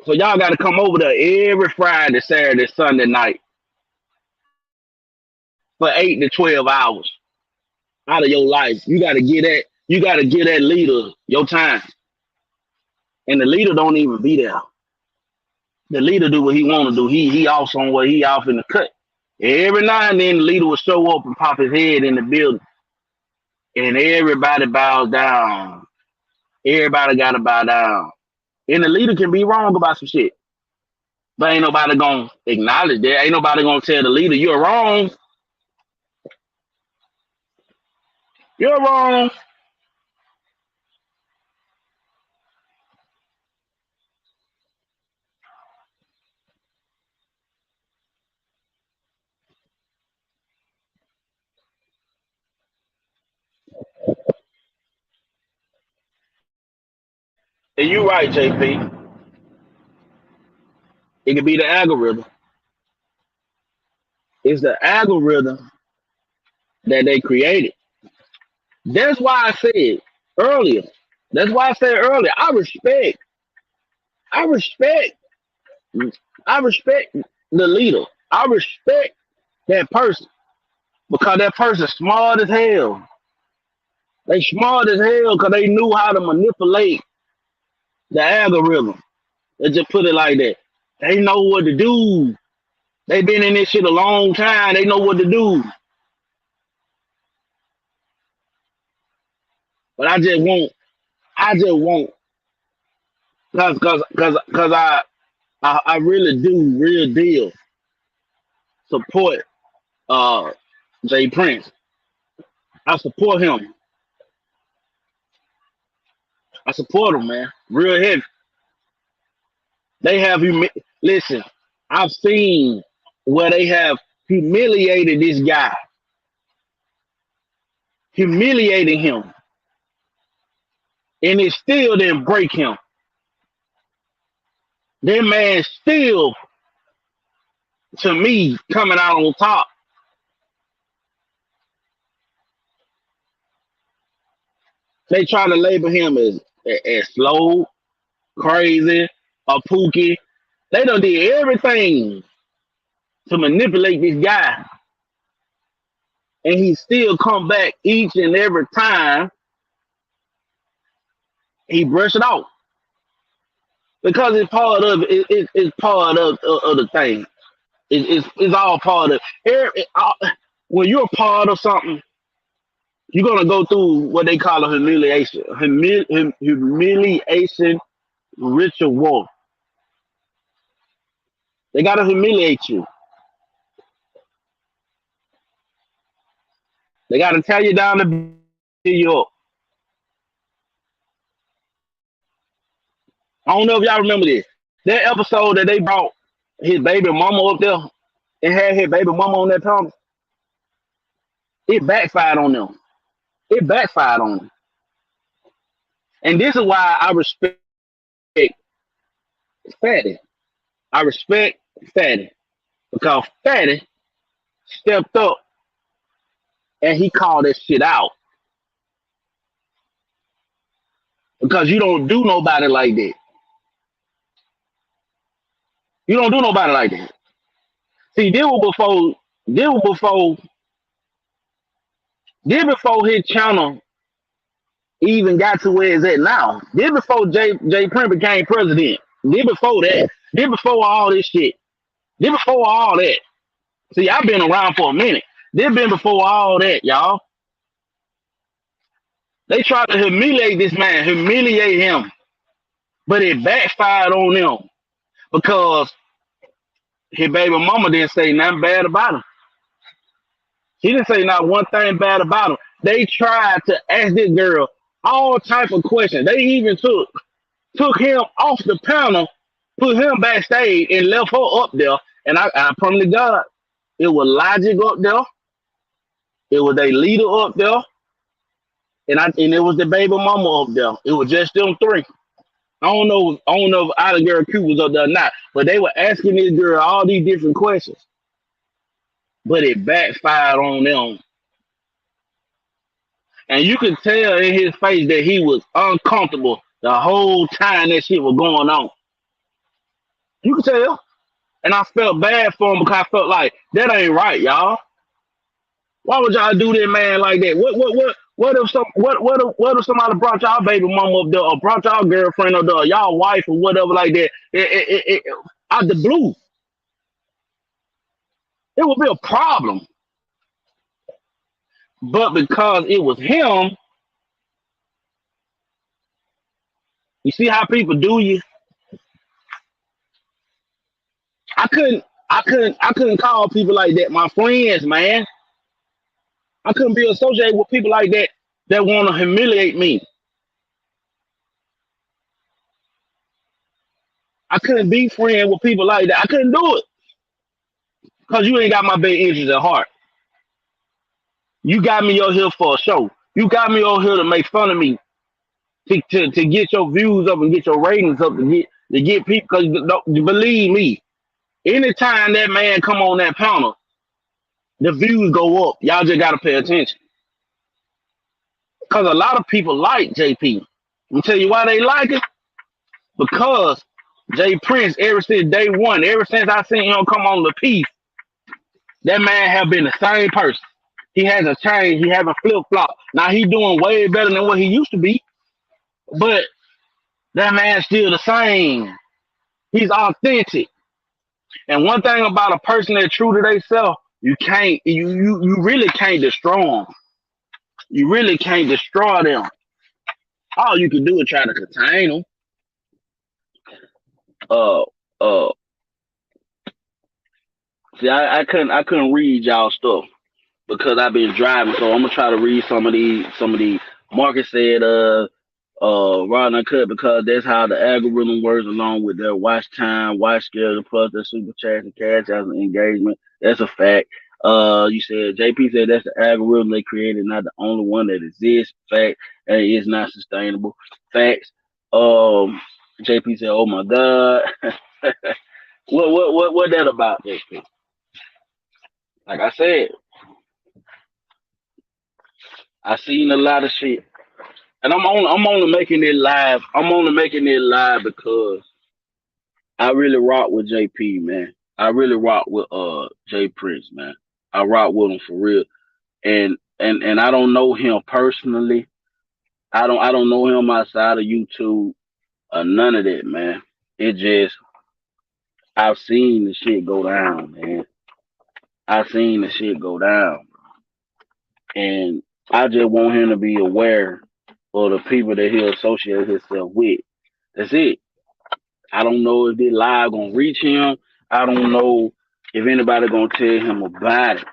So y'all got to come over there every Friday, Saturday, Sunday night for 8 to 12 hours out of your life. You got to get that. You got to give that leader your time, and the leader don't even be there. The leader do what he want to do. He off somewhere. He off in the cut. Every now and then, the leader will show up and pop his head in the building, and everybody bows down. Everybody got to bow down, and the leader can be wrong about some shit, but ain't nobody gonna acknowledge that. Ain't nobody gonna tell the leader you're wrong. You're wrong. And you right, JP. It could be the algorithm. It's the algorithm that they created. That's why I said earlier. That's why I said earlier. I respect, I respect the leader. I respect that person because that person's smart as hell. They smart as hell because they knew how to manipulate the algorithm. They just put it like that. They know what to do. They been in this shit a long time. They know what to do. But I just want, cause I really do real deal support uh Jay Prince. I support him. I support him, man. Real heavy. They have listen. I've seen where they have humiliated this guy, humiliating him, and it still didn't break him. That man still, to me, coming out on top. They try to label him as slow, crazy, a pookie. They done did everything to manipulate this guy, and he still come back each and every time he brush it off because it's part of it's part of the thing. It's all part of when you're a part of something, you're gonna go through what they call a humiliation ritual. They gotta humiliate you. They gotta tear you down to build you up. I don't know if y'all remember this. That episode that they brought his baby mama up there and had his baby mama on that panel, it backfired on them. It backfired on them. And this is why I respect Fatty. I respect Fatty because Fatty stepped up and he called that shit out. Because you don't do nobody like that. You don't do nobody like that. See, this was before, this before his channel even got to where it's at now. This before Jay Prince became president. This before that. This before all this shit. This before all that. See, I've been around for a minute. This been before all that, y'all. They tried to humiliate this man, humiliate him, but it backfired on them because his baby mama didn't say nothing bad about him. She didn't say not one thing bad about him. They tried to ask this girl all type of questions. They even took him off the panel, put him backstage, and left her up there. And I promise to God, it was Logic up there, it was their leader up there, and it was the baby mama up there. It was just them three. I don't know if either girl Q was up there or not, but they were asking this girl all these different questions, but it backfired on them. And you could tell in his face that he was uncomfortable the whole time that shit was going on. You could tell. And I felt bad for him because I felt like that ain't right, y'all. Why would y'all do that man like that? What if somebody brought y'all baby mama up there or brought y'all girlfriend up there or y'all wife or whatever like that? Out the blue. It would be a problem. But because it was him, you see how people do you? I couldn't call people like that my friends, man. I couldn't be associated with people like that that want to humiliate me. I couldn't be friends with people like that. I couldn't do it because you ain't got my best interest at heart. You got me out here for a show. You got me out here to make fun of me, to get your views up and get your ratings up, to get people. Because believe me, anytime that man come on that panel, the views go up. Y'all just gotta pay attention. Because a lot of people like JP. Let me tell you why they like it. Because Jay Prince, ever since day one, ever since I seen him come on the piece, that man have been the same person. He hasn't changed. He haven't flip flop. Now he doing way better than what he used to be, but that man's still the same. He's authentic. And one thing about a person that's true to themselves, you really can't destroy them. You really can't destroy them. All you can do is try to contain them. Uh, uh. See, I couldn't read y'all stuff because I've been driving. So I'm gonna try to read some of the. Marcus said, Rod Uncut because that's how the algorithm works along with their watch time, watch schedule, plus their super chats and cash as an engagement. That's a fact. You said JP said that's the algorithm they created, not the only one that exists. Fact, and it is not sustainable. Facts. Um, JP said, "Oh my God, what that about, JP?" Like I said, I seen a lot of shit, and I'm only making it live. I'm only making it live because I really rock with JP, man. I really rock with Jay Prince, man. I rock with him for real. And I don't know him personally. I don't know him outside of YouTube or none of that, man. It just I've seen the shit go down, man. I've seen the shit go down. And I just want him to be aware of the people that he associates himself with. That's it. I don't know if this live gonna reach him. I don't know if anybody gonna tell him about it.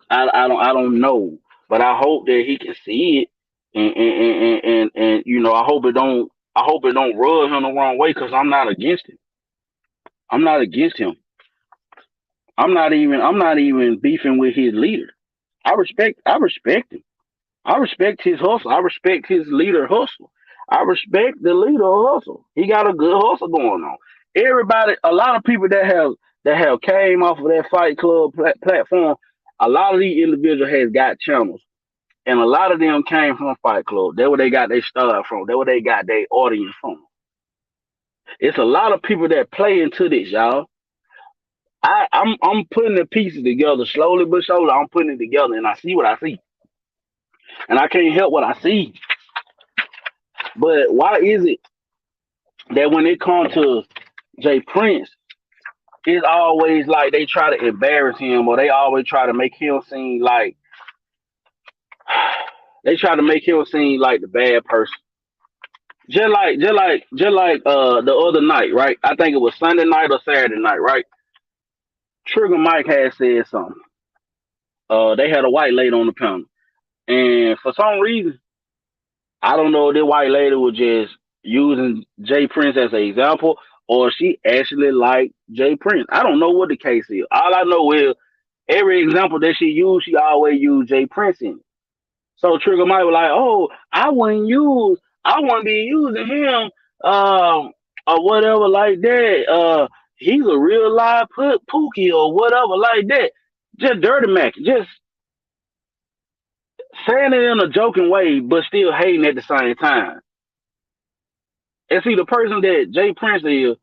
I don't know. But I hope that he can see it and you know, I hope it don't rub him the wrong way because I'm not against him. I'm not against him. I'm not even beefing with his leader. I respect him. I respect his hustle. I respect his leader hustle. I respect the leader hustle. He got a good hustle going on. Everybody, a lot of people that have came off of that Fight Club platform, a lot of these individuals has got channels, and a lot of them came from Fight Club. That's where they got their start from. That's where they got their audience from. It's a lot of people that play into this, y'all. I'm putting the pieces together slowly but surely. I'm putting it together, and I see what I see, and I can't help what I see. But why is it that when it comes to Jay Prince, it's always like they try to embarrass him, or they always try to make him seem like the bad person. Just like the other night, right? I think it was Sunday night or Saturday night, right? Trigger Mike had said something. They had a white lady on the panel, and for some reason, I don't know if the white lady was just using Jay Prince as an example, or she actually liked Jay Prince. I don't know what the case is. All I know is every example that she used, she always used Jay Prince in it. So Trigger Mike was like, "Oh, I wouldn't be using him, or whatever like that. He's a real live Pookie or whatever like that. Just dirty Mac, just saying it in a joking way, but still hating at the same time. And see, the person that Jay Prince is,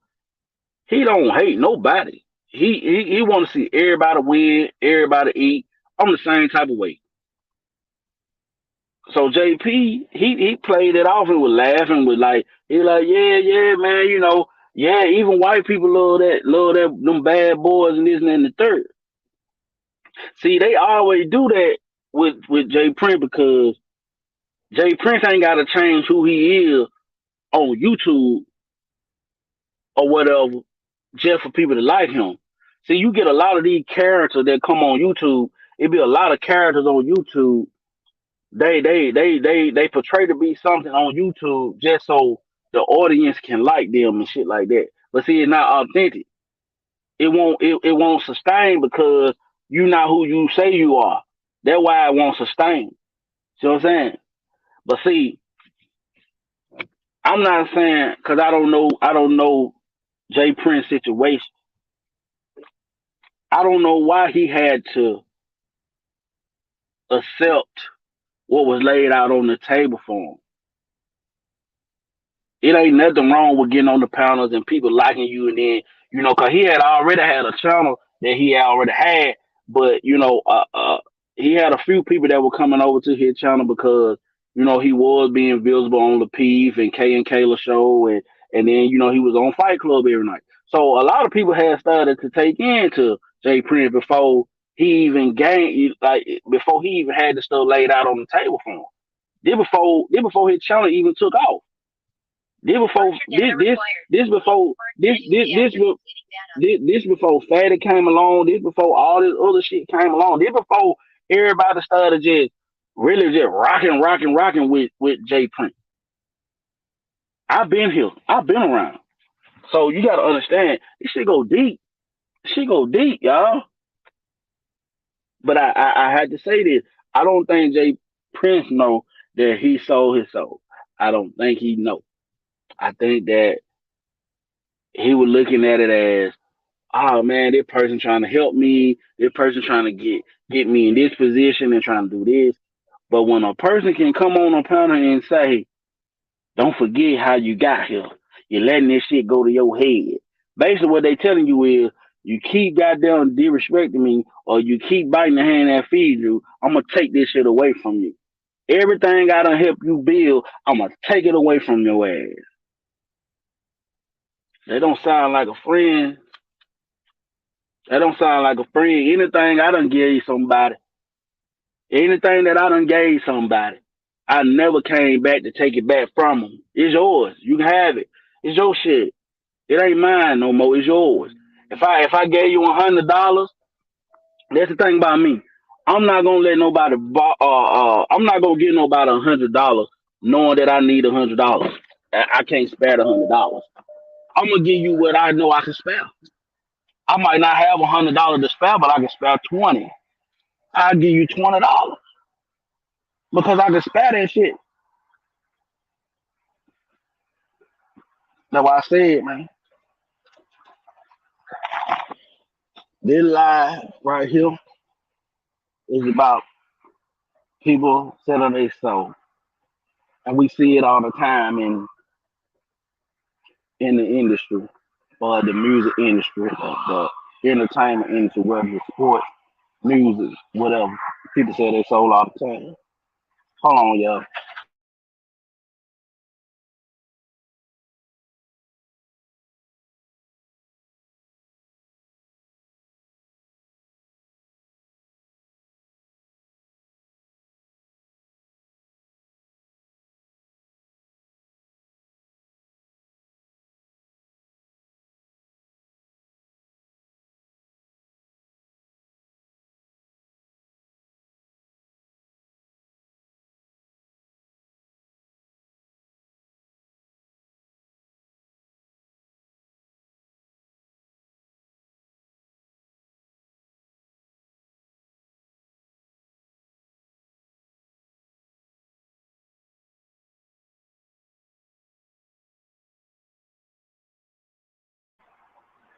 he don't hate nobody. He want to see everybody win, everybody eat. I'm the same type of way. So JP, he played it off and was laughing with like he like, yeah, yeah, man, yeah, even white people love that them bad boys and this and the third. See, they always do that with Jay Prince because Jay Prince ain't gotta change who he is on YouTube or whatever just for people to like him. See, you get a lot of these characters that come on YouTube. It be a lot of characters on YouTube. They portray to be something on YouTube just so the audience can like them and shit like that. But see, it's not authentic. It won't sustain because you not who you say you are. That's why it won't sustain. See what I'm saying? But see, I'm not saying because I don't know Jay Prince situation. I don't know why he had to accept what was laid out on the table for him. It ain't nothing wrong with getting on the panels and people liking you, and then cause he had already had a channel that he already had, but he had a few people that were coming over to his channel because he was being visible on the Peeve and K and Kayla show, and then he was on Fight Club every night. So a lot of people had started to take into Jay Prince before he even gained, like before he even had the stuff laid out on the table for him. Then before his channel even took off. This before this before this before Fatty came along. This before all this other shit came along. This before everybody started just really just rocking with Jay Prince. I've been here. I've been around. So you gotta understand this shit go deep. Shit go deep, y'all. But I had to say this. I don't think Jay Prince know that he sold his soul. I don't think he know. I think that he was looking at it as, oh man, this person trying to help me, this person trying to get me in this position and trying to do this. But when a person can come on a panel and say, don't forget how you got here. You're letting this shit go to your head. Basically, what they telling you is you keep goddamn disrespecting me, or you keep biting the hand that feeds you. I'm gonna take this shit away from you. Everything I done help you build, I'm gonna take it away from your ass. They don't sound like a friend. That don't sound like a friend. Anything I done gave somebody, anything that I done gave somebody, I never came back to take it back from them. It's yours. You can have it. It's your shit. It ain't mine no more. It's yours. If I gave you $100, that's the thing about me. I'm not gonna let nobody. I'm not gonna give nobody $100 knowing that I need $100. I can't spare $100. I'm gonna give you what I know I can spare. I might not have $100 to spare, but I can spare 20. I'll give you $20 because I can spare that shit. That's why I said, man, this live right here is about people selling their soul, and we see it all the time in the industry, or the music industry, the entertainment industry, whether it's sports, music, whatever. People sell their soul all the time. Hold on, y'all.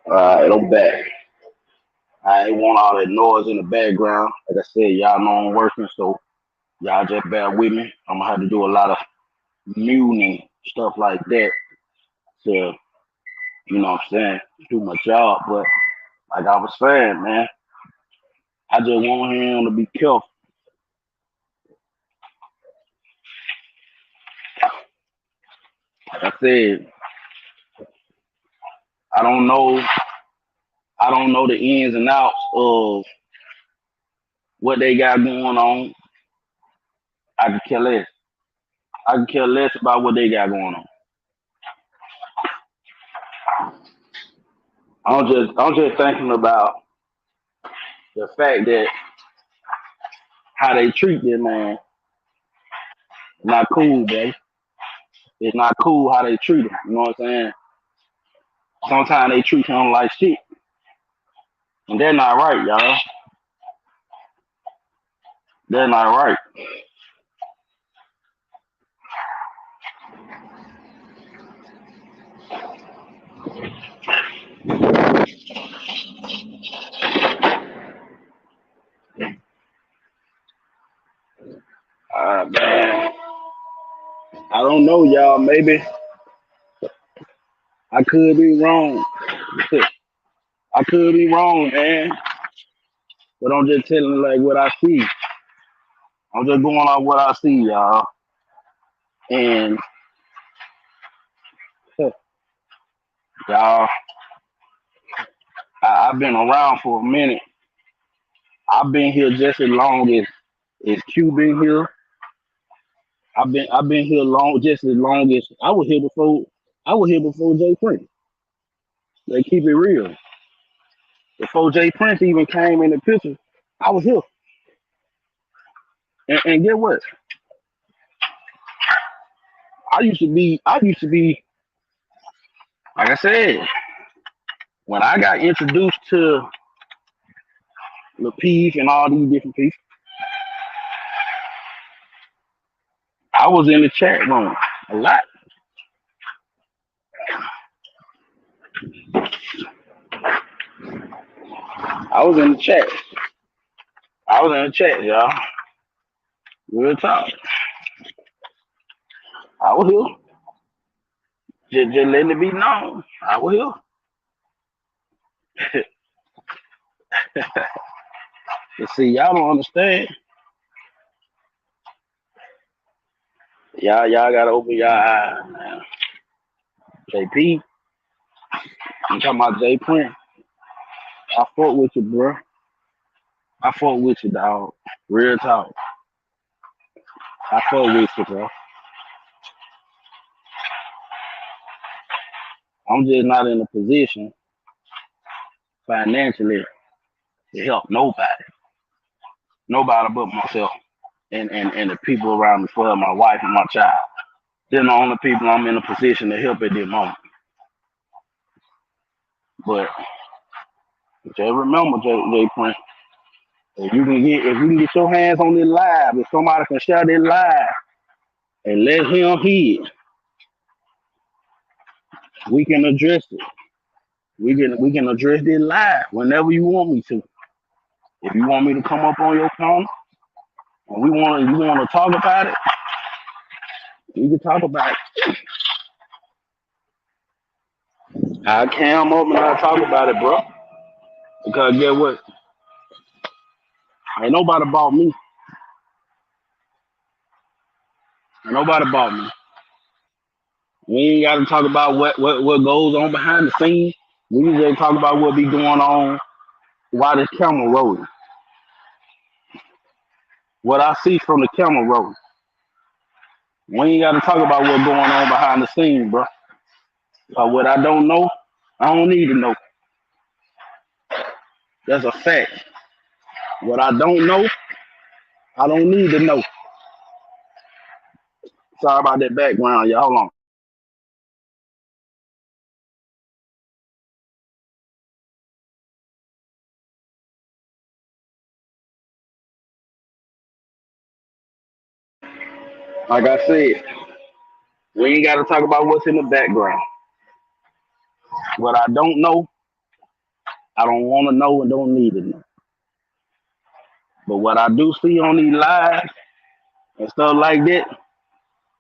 I'm back. I ain't want all that noise in the background. Like I said, y'all know I'm working, so y'all just bear with me. I'm gonna have to do a lot of muting stuff like that to, you know what I'm saying, do my job. But like I was saying, man, I just want him to be careful. Like I said, I don't know, I don't know the ins and outs of what they got going on. I could care less. I could care less about what they got going on. I'm just thinking about the fact that how they treat this man. Not cool, baby. It's not cool how they treat him. You know what I'm saying? Sometimes they treat him like shit, and they're not right, y'all. They're not right. Man, I don't know, y'all. Maybe I could be wrong. I could be wrong, man. But I'm just telling like what I see. I'm just going off what I see, y'all. And y'all, I've been around for a minute. I've been here just as long as Q been here. I've been here long, just as long as I was here before. I was here before Jay Prince. They keep it real. Before Jay Prince even came in the picture, I was here. And get what? I used to be, like I said, when I got introduced to Lapeef and all these different people, I was in the chat room a lot. I was in the chat. I was in the chat, y'all. Real talk. I was here. Just let it be known. I will. But see, y'all don't understand. Y'all gotta open your eyes, man. JP, I'm talking about J Prince. I fought with you, bro. I fought with you, dog. Real talk. I fought with you, bro. I'm just not in a position financially to help nobody. Nobody but myself and the people around me for my wife and my child. They're the only people I'm in a position to help at this moment. But just remember, J Prince, if you can get your hands on this live, if somebody can share this live and let him hear it, we can address it. We can address this live whenever you want me to. If you want me to come up on your phone and you want to talk about it, we can talk about it. I cam up and I talk about it, bro. Because get what? Ain't nobody bought me. Ain't nobody bought me. We ain't got to talk about what goes on behind the scenes. We just talk about what be going on while this camera rolling. What I see from the camera rolling. We ain't got to talk about what's going on behind the scenes, bro. What I don't know, I don't need to know. That's a fact. What I don't know, I don't need to know. Sorry about that background, y'all. Hold on. Like I said, we ain't got to talk about what's in the background. What I don't know, I don't want to know and don't need to know. But what I do see on these lives and stuff like that,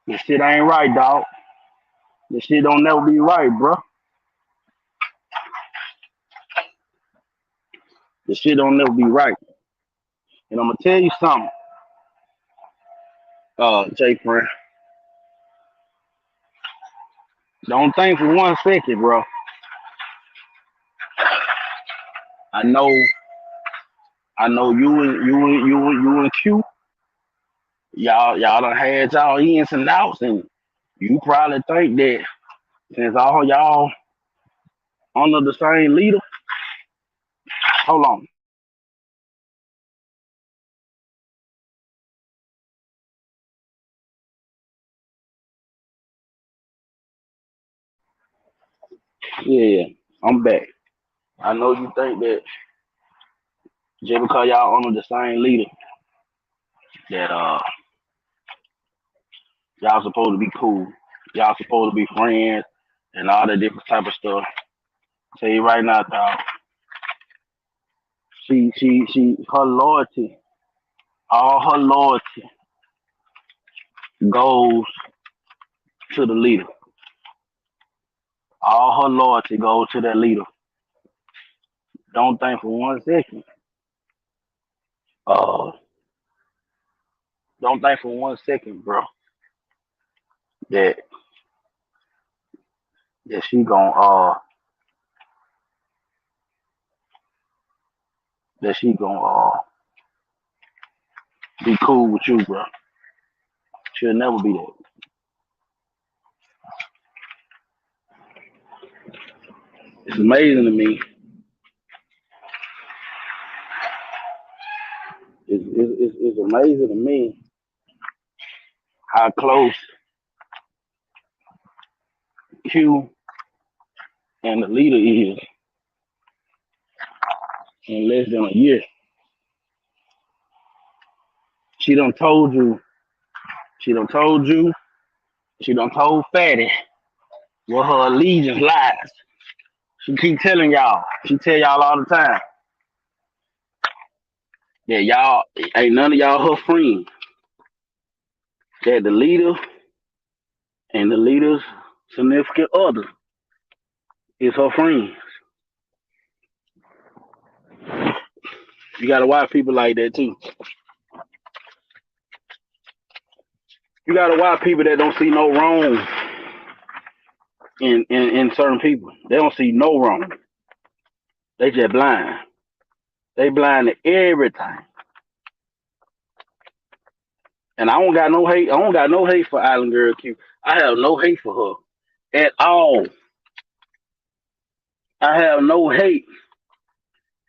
this shit ain't right, dog. This shit don't never be right, bro. This shit don't never be right. And I'm gonna tell you something, Jay friend. Don't think for 1 second, bro. I know, I know you and Q, y'all done had y'all ins and outs, and you probably think that since all y'all under the same leader, hold on. Yeah, I'm back. I know you think that just because y'all under the same leader, that y'all supposed to be cool. Y'all supposed to be friends and all that different type of stuff. Tell you right now, dog. Her loyalty, all her loyalty goes to the leader. All her loyalty goes to that leader. Don't think for 1 second. Uh, don't think for 1 second, bro, that that she gon' that she gon' be cool with you, bro. She'll never be that. It's amazing to me. It's amazing to me how close Q and the leader is in less than a year. She done told you. She done told you. She done told Fatty where her allegiance lies. She keep telling y'all. She tell y'all all the time that y'all ain't none of y'all her friends. That the leader and the leaders significant other is her friends. You gotta watch people like that too. You gotta watch people that don't see no wrong in certain people. They don't see no wrong. They just blind. They blind to everything. And I don't got no hate. I don't got no hate for Island Girl Q. I have no hate for her at all. I have no hate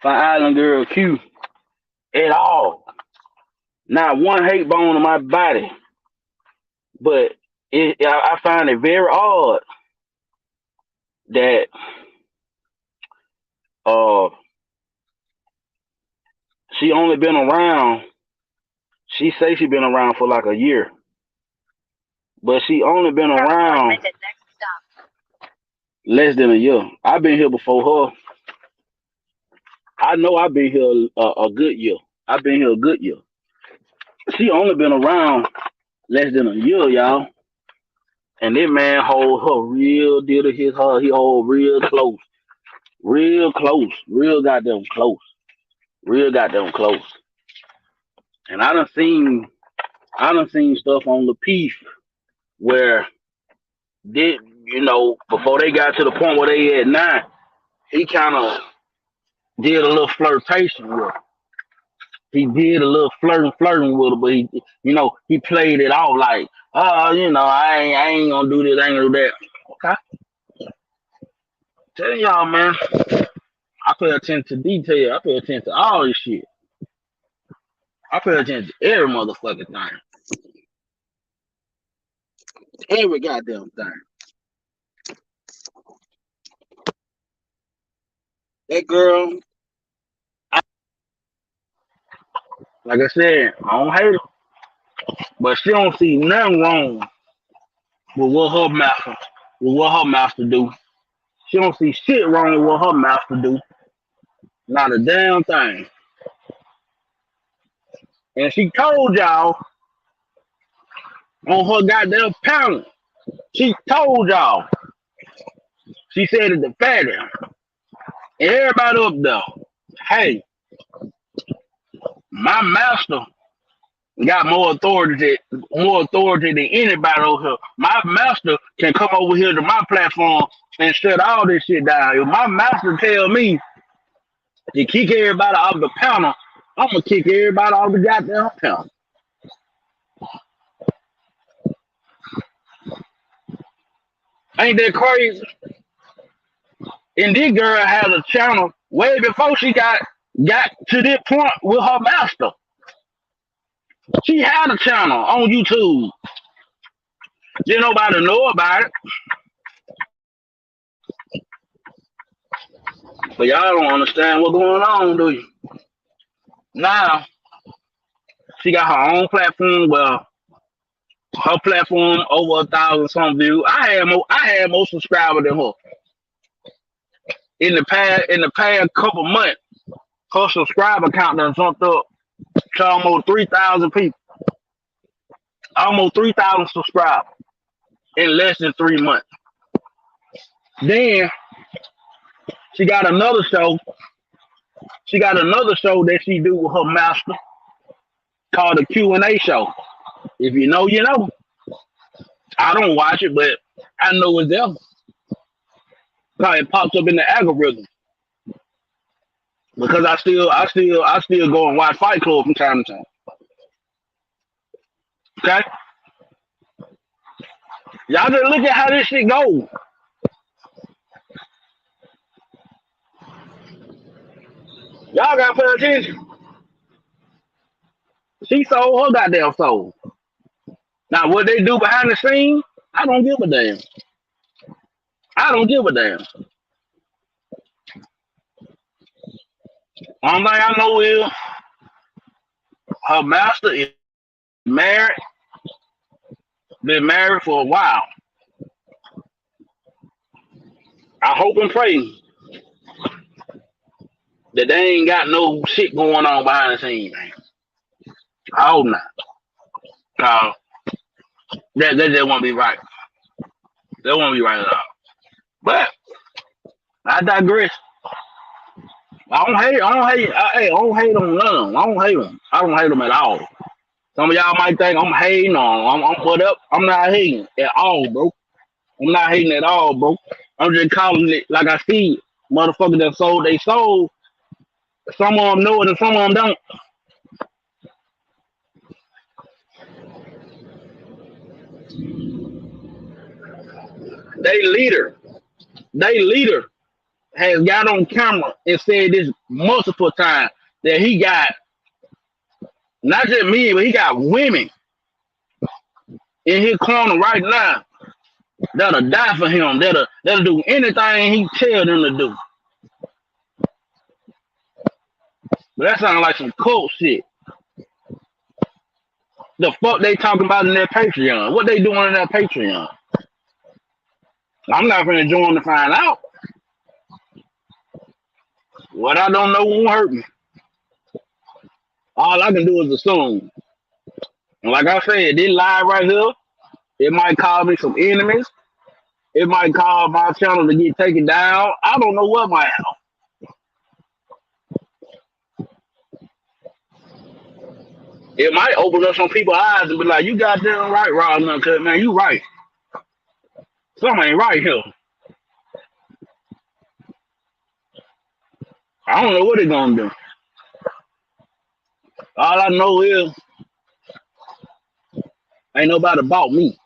for Island Girl Q at all. Not one hate bone in my body. But I find it very odd that uh she only been around. She say she been around for like a year, but she only been around less than a year. I've been here before her. I know I've been here a good year. I've been here a good year. She only been around less than a year, y'all. And that man hold her real dear to his heart. He hold real close, real goddamn close, real goddamn close. And I done seen stuff on the piece where did before they got to the point where they at now, he kind of did a little flirtation with her. He did a little flirting with her, but he played it off like, oh, I ain't gonna do this, I ain't gonna do that. Okay, tell y'all, man, I pay attention to detail. I pay attention to all this shit. I pay attention to every motherfucking thing, every goddamn thing. That girl, like I said, I don't hate her, but she don't see nothing wrong with what her master do. She don't see shit wrong with what her master do. Not a damn thing. And she told y'all on her goddamn panel. She told y'all. She said it to Fatty. And everybody up there. Hey, my master got more authority than anybody over here. My master can come over here to my platform and shut all this shit down. If my master tell me to kick everybody off the panel, I'm gonna kick everybody off the goddamn panel. Ain't that crazy? And this girl has a channel way before she got to this point with her master. She had a channel on YouTube. Didn't nobody know about it. But y'all don't understand what's going on, do you? Now, she got her own platform. Well, her platform over 1,000 some views. I had more subscribers than her. In the past couple months, her subscriber count done jumped up to almost 3,000 people. Almost 3,000 subscribers in less than 3 months. Then she got another show. She got another show that she do with her master called the Q&A show. If you know, you know. I don't watch it, but I know it's there. Probably it pops up in the algorithm. Because I still go and watch Fight Club from time to time. Okay? Y'all just look at how this shit goes. Y'all gotta pay attention. She sold her goddamn soul. Now what they do behind the scenes, I don't give a damn. I don't give a damn. Only thing I know is her master is married, been married for a while. I hope and pray that they ain't got no shit going on behind the scenes. I hope not. Cause that just won't be right. That won't be right at all. But I digress. I don't hate on none of them. I don't hate them. I don't hate them at all. Some of y'all might think I'm hating on them. I'm what up? I'm not hating at all, bro. I'm not hating at all, bro. I'm just calling it like I see it. Motherfuckers that sold they sold. Some of them know it and some of them don't. They leader, they leader has got on camera and said this multiple times that he got not just men, but he got women in his corner right now that'll die for him. That'll do anything he tell them to do. But that sounds like some cult shit. The fuck they talking about in their Patreon? What they doing in their Patreon? I'm not gonna join to find out. What I don't know won't hurt me. All I can do is assume. And like I said, this live right here, it might cause me some enemies. It might cause my channel to get taken down. I don't know what might happen. It might open up some people's eyes and be like, you goddamn right, Rob Uncut, man, you right. Something ain't right here. I don't know what they're gonna do. All I know is ain't nobody bought me.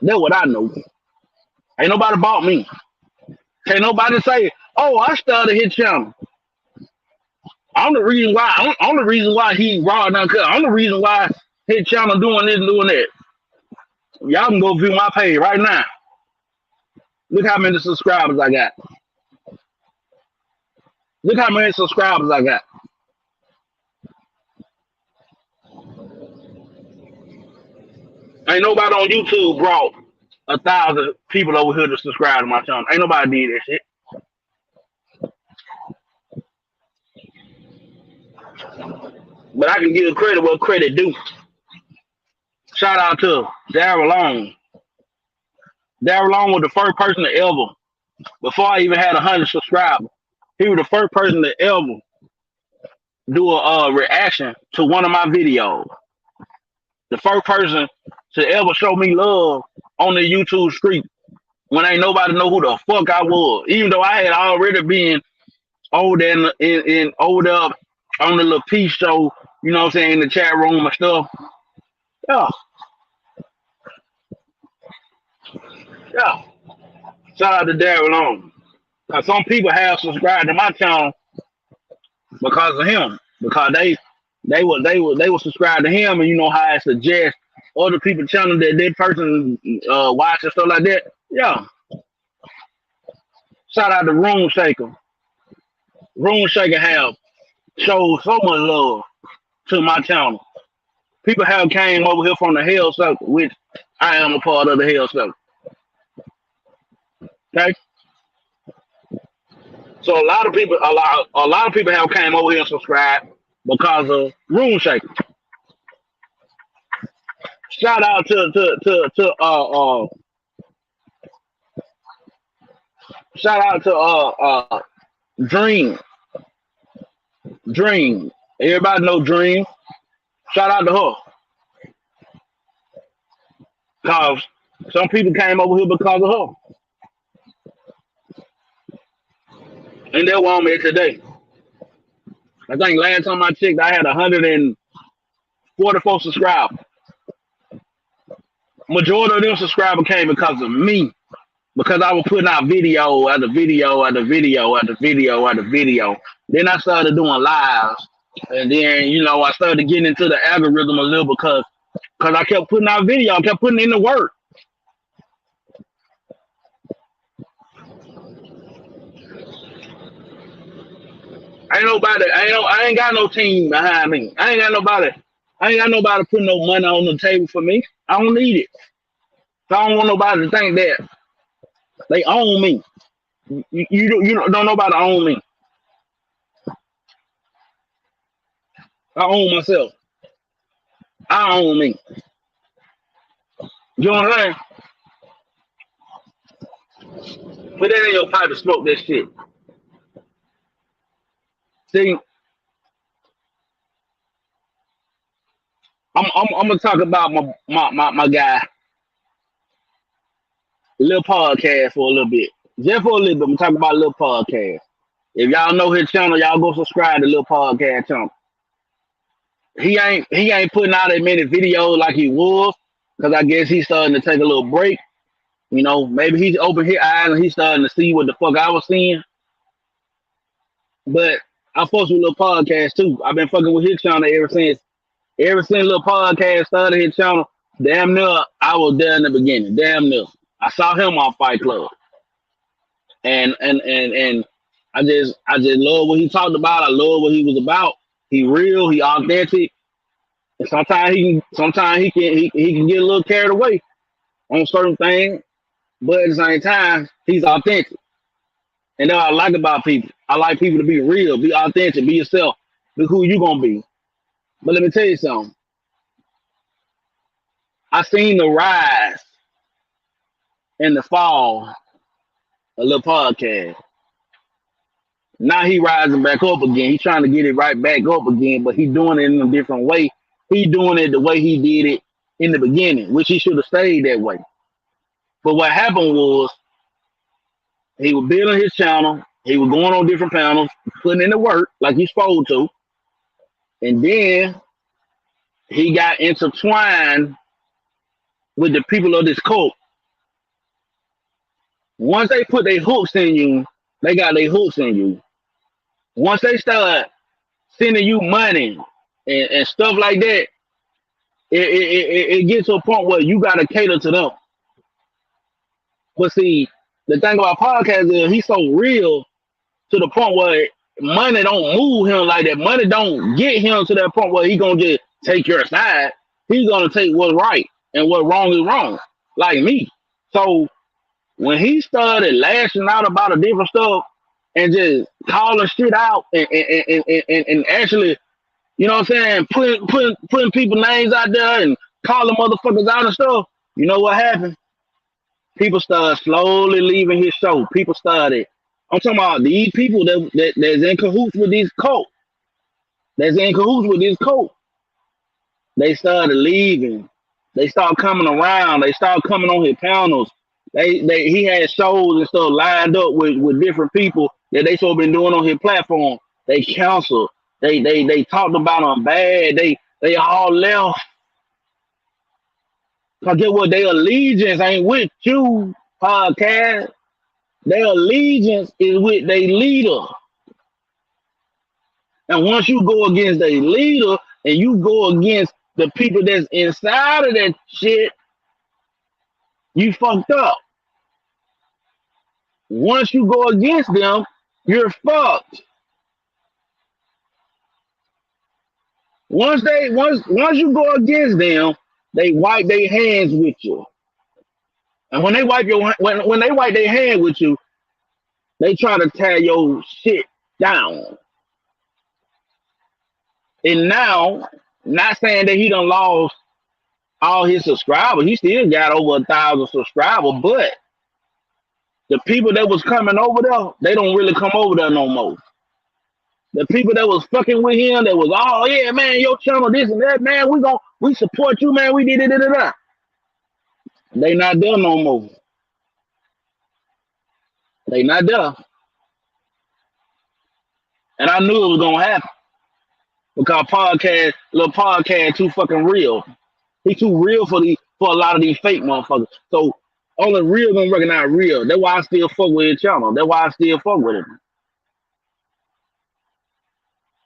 That's what I know. Ain't nobody bought me. Can't nobody say, oh, I started his channel. I'm the reason why. I'm the reason why he raw and uncut. I'm the reason why his channel doing this and doing that. Y'all can go view my page right now. Look how many subscribers I got. Look how many subscribers I got. Ain't nobody on YouTube brought 1,000 people over here to subscribe to my channel. Ain't nobody did that shit. But I can give credit where credit due. Shout out to Darryl Long. Darryl Long was the first person to ever, before I even had 100 subscribers, he was the first person to ever do a reaction to one of my videos. The first person to ever show me love on the YouTube street when ain't nobody know who the fuck I was. Even though I had already been over there in over there on the little peace show, you know what I'm saying, in the chat room and stuff. Yeah. Yeah. Shout out to Darryl Long. Cause some people have subscribed to my channel because of him. Because they were subscribed to him, and you know how I suggest other people channel that that person watch and stuff like that. Yeah. Shout out to Room Shaker. Room Shaker have showed so much love to my channel. People have came over here from the Hell Circle, which I am a part of the Hell Circle. Okay. So a lot of people have came over here and subscribed because of Room Shaker. Shout out to shout out to Dream. Dream. Everybody know Dream. Shout out to her. Cause some people came over here because of her. And they're on me today. I think last time I checked, I had 144 subscribers. Majority of them subscribers came because of me. Because I was putting out video after video after video after video after video. Then I started doing lives. And then, you know, I started getting into the algorithm a little because I kept putting out video. I kept putting in the work. I ain't got no team behind me. I ain't got nobody putting no money on the table for me. I don't need it. So I don't want nobody to think that they own me. You don't nobody own me. I own myself. I own me. You know what I'm saying? Put that in your pipe and smoke that shit. See, I'm gonna talk about my guy, Lil Podcast for a little bit. Just for a little bit, I'm talking about Lil Podcast. If y'all know his channel, y'all go subscribe to Lil Podcast channel. He ain't putting out as many videos like he was, because I guess he's starting to take a little break. You know, maybe he's opened his eyes and he's starting to see what the fuck I was seeing. But I fucks with Lil Podcast too. I've been fucking with his channel ever since Lil Podcast started his channel. Damn near I was there in the beginning. Damn near. I saw him on Fight Club. And I just love what he talked about. I love what he was about. He real, he authentic. And sometimes he can get a little carried away on certain things, but at the same time, he's authentic. And that's what I like about people. I like people to be real, be authentic, be yourself, be who you gonna be. But let me tell you something. I seen the rise and the fall of Lil Podcast. Now he rising back up again. He trying to get it right back up again, but he doing it in a different way. He doing it the way he did it in the beginning, which he should have stayed that way. But what happened was he was building his channel. He was going on different panels, putting in the work like he's supposed to. And then he got intertwined with the people of this cult. Once they put their hooks in you, they got their hooks in you. Once they start sending you money and stuff like that, it gets to a point where you got to cater to them. But see, the thing about podcast is he's so real to the point where money don't move him like that. Money don't get him to that point where he gonna just take your side. He's gonna take what's right and what wrong is wrong, like me. So when he started lashing out about a different stuff and just calling shit out and actually, you know what I'm saying, putting people names out there and calling motherfuckers out and stuff, you know what happened? People started slowly leaving his show. People started. I'm talking about these people that's in cahoots with this cult. That's in cahoots with this cult. They started leaving. They started coming around. They started coming on his panels. He had shows and stuff lined up with different people that they sort of been doing on his platform. They counseled. They talked about him bad. They all left. Cause get what? Their allegiance ain't with you, podcast. Their allegiance is with their leader. And once you go against their leader and you go against the people that's inside of that shit, you fucked up. Once you go against them, you're fucked. Once you go against them, they wipe their hands with you. And when they wipe when they wipe their hand with you, they try to tear your shit down. And now, not saying that he done lost all his subscribers, he still got over 1,000 subscribers, but the people that was coming over there, they don't really come over there no more. The people that was fucking with him, that was, oh yeah, man, your channel, this and that, man, we support you, man, we did it. They not there no more. They not there. And I knew it was gonna happen. Because Lil Podcast too fucking real. He too real for a lot of these fake motherfuckers. So only real gonna recognize real. That's why I still fuck with his channel. That's why I still fuck with him.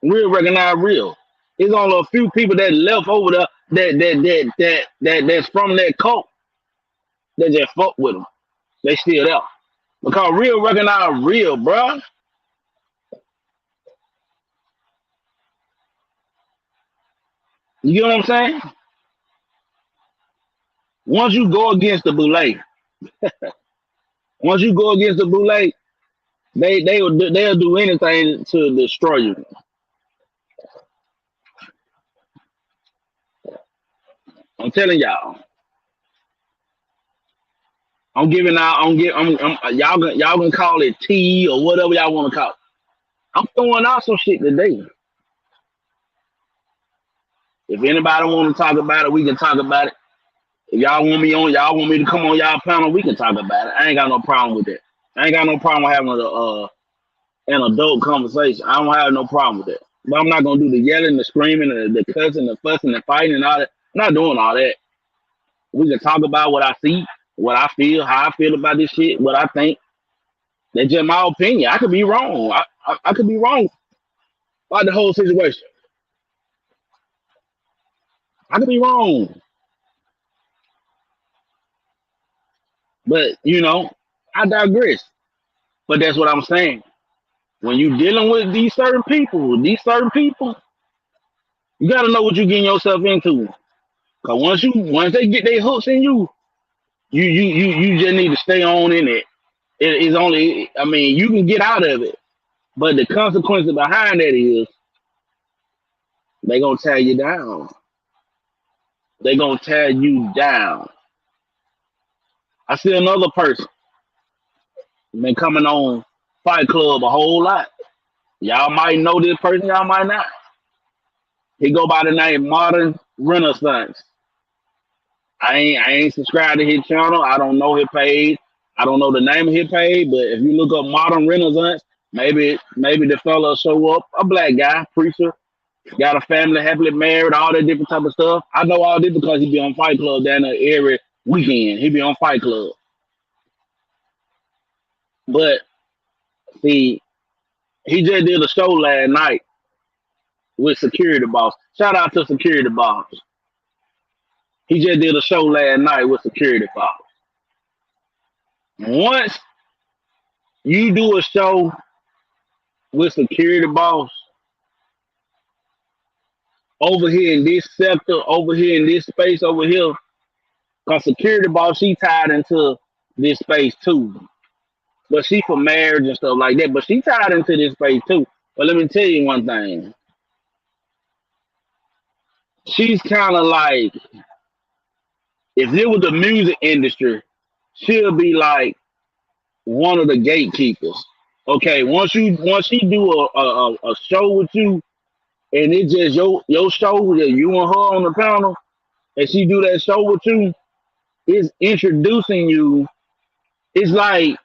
Real recognize real. There's only a few people that left over there that's from that cult that just fuck with him. They still there. Because real recognize real, bruh. You get what I'm saying? Once you go against the boule, they'll do anything to destroy you. I'm telling y'all. I'm giving out. Y'all gonna call it tea or whatever y'all want to call it. I'm throwing out some shit today. If anybody want to talk about it, we can talk about it. If y'all want me to come on y'all panel, we can talk about it. I ain't got no problem with that. I ain't got no problem with having an adult conversation. I don't have no problem with that. But I'm not gonna do the yelling, the screaming, the cussing, the fussing, the fighting, and all that. I'm not doing all that. We can talk about what I see, what I feel, how I feel about this shit, what I think. That's just my opinion. I could be wrong. I could be wrong about the whole situation. I could be wrong. But I digress. But that's what I'm saying. When you dealing with these certain people, you gotta know what you're getting yourself into. Cause once they get their hooks in you, you just need to stay on in it. It is only, I mean, you can get out of it, but the consequences behind that is they gonna tear you down. They gonna tear you down. I see another person been coming on Fight Club a whole lot. Y'all might know this person, y'all might not. He go by the name Modern Renaissance. I ain't subscribed to his channel. I don't know his page. I don't know the name of his page, but if you look up Modern Renaissance, maybe the fella show up, a black guy, preacher, got a family, happily married, all that different type of stuff. I know all this because he be on Fight Club down there every weekend. He be on Fight Club. But see, he just did a show last night with Security Boss. Shout out to Security Boss. He just did a show last night with Security Boss. Once you do a show with Security Boss over here in this sector, over here in this space over here, because Security Boss, she tied into this space too. But she for marriage and stuff like that. But she tied into this space too. But let me tell you one thing. She's kind of like, if it was the music industry, she'll be like one of the gatekeepers. Okay, once she do a show with you, and it's just your show that you and her on the panel, and she do that show with you, it's introducing you. It's like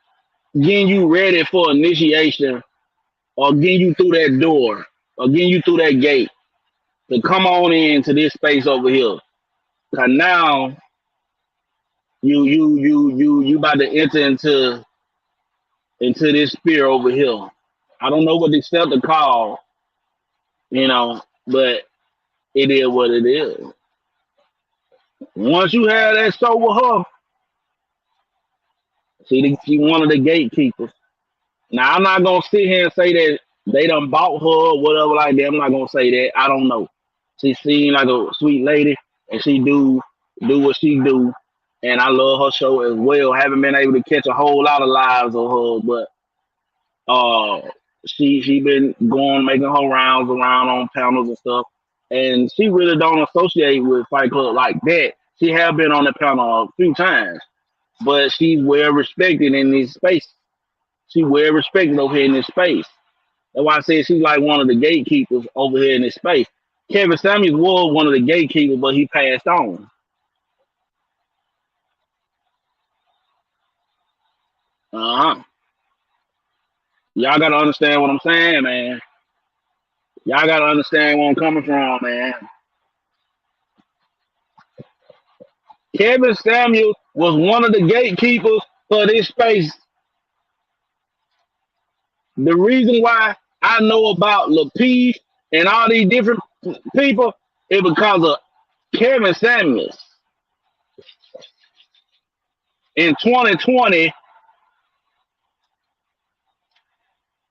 getting you ready for initiation, or getting you through that door, or getting you through that gate to come on into this space over here. Cause now you about to enter into this sphere over here. I don't know what they set the call, but it is what it is. Once you have that show with her, she one of the gatekeepers. Now I'm not gonna sit here and say that they done bought her or whatever like that. I'm not gonna say that. I don't know. She seemed like a sweet lady, and she do what she do, and I love her show as well. Haven't been able to catch a whole lot of lives of her, but she been making her rounds around on panels and stuff, and she really don't associate with Fight Club like that. She have been on the panel a few times, but she's well respected in this space. She well respected over here in this space. That's why I say she's like one of the gatekeepers over here in this space. Kevin Samuels was one of the gatekeepers, but he passed on. Uh-huh. Y'all gotta understand what I'm saying, man. Y'all gotta understand where I'm coming from, man. Kevin Samuels was one of the gatekeepers for this space. The reason why I know about LaPeef and all these different people is because of Kevin Samuels. In 2020,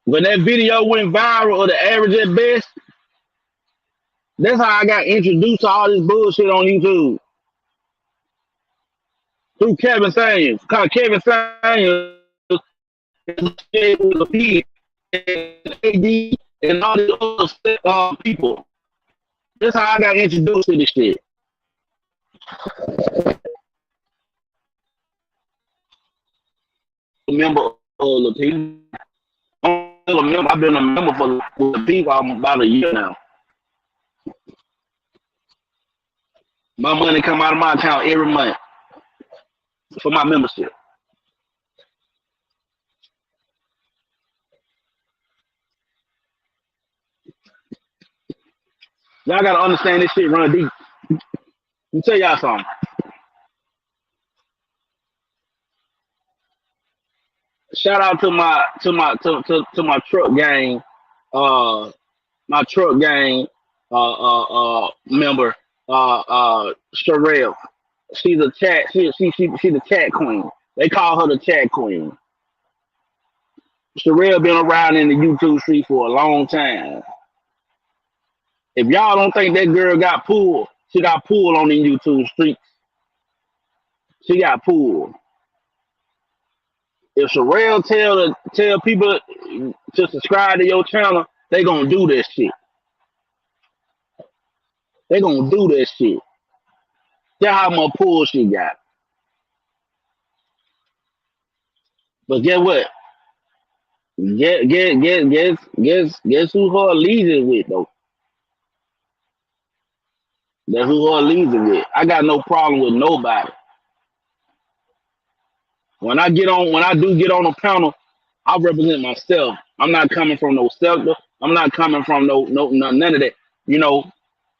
when that video went viral of the average at best, that's how I got introduced to all this bullshit on YouTube. Through Kevin Samuels. Because Kevin Samuels is LaPeef and AD and all these other people. That's how I got introduced to this shit. member of the people. I'm still a member. I've been a member for the people about a year now. My money come out of my account every month for my membership. Y'all gotta understand this shit run deep. Let me tell y'all something. Shout out to my truck gang, uh, my truck gang, member, Sherelle. She's a chat. She's a chat queen. They call her the chat queen. Sherelle been around in the YouTube street for a long time. If y'all don't think that girl got pulled, she got pulled on the YouTube street. She got pulled. If Sherelle tell people to subscribe to your channel, they gonna do this shit. They gonna do this shit. That's how much pull she got. But guess what? Guess who her allegiance with though? That's who her allegiance with. I got no problem with nobody. When I do get on a panel, I represent myself. I'm not coming from no sector. I'm not coming from none of that. You know.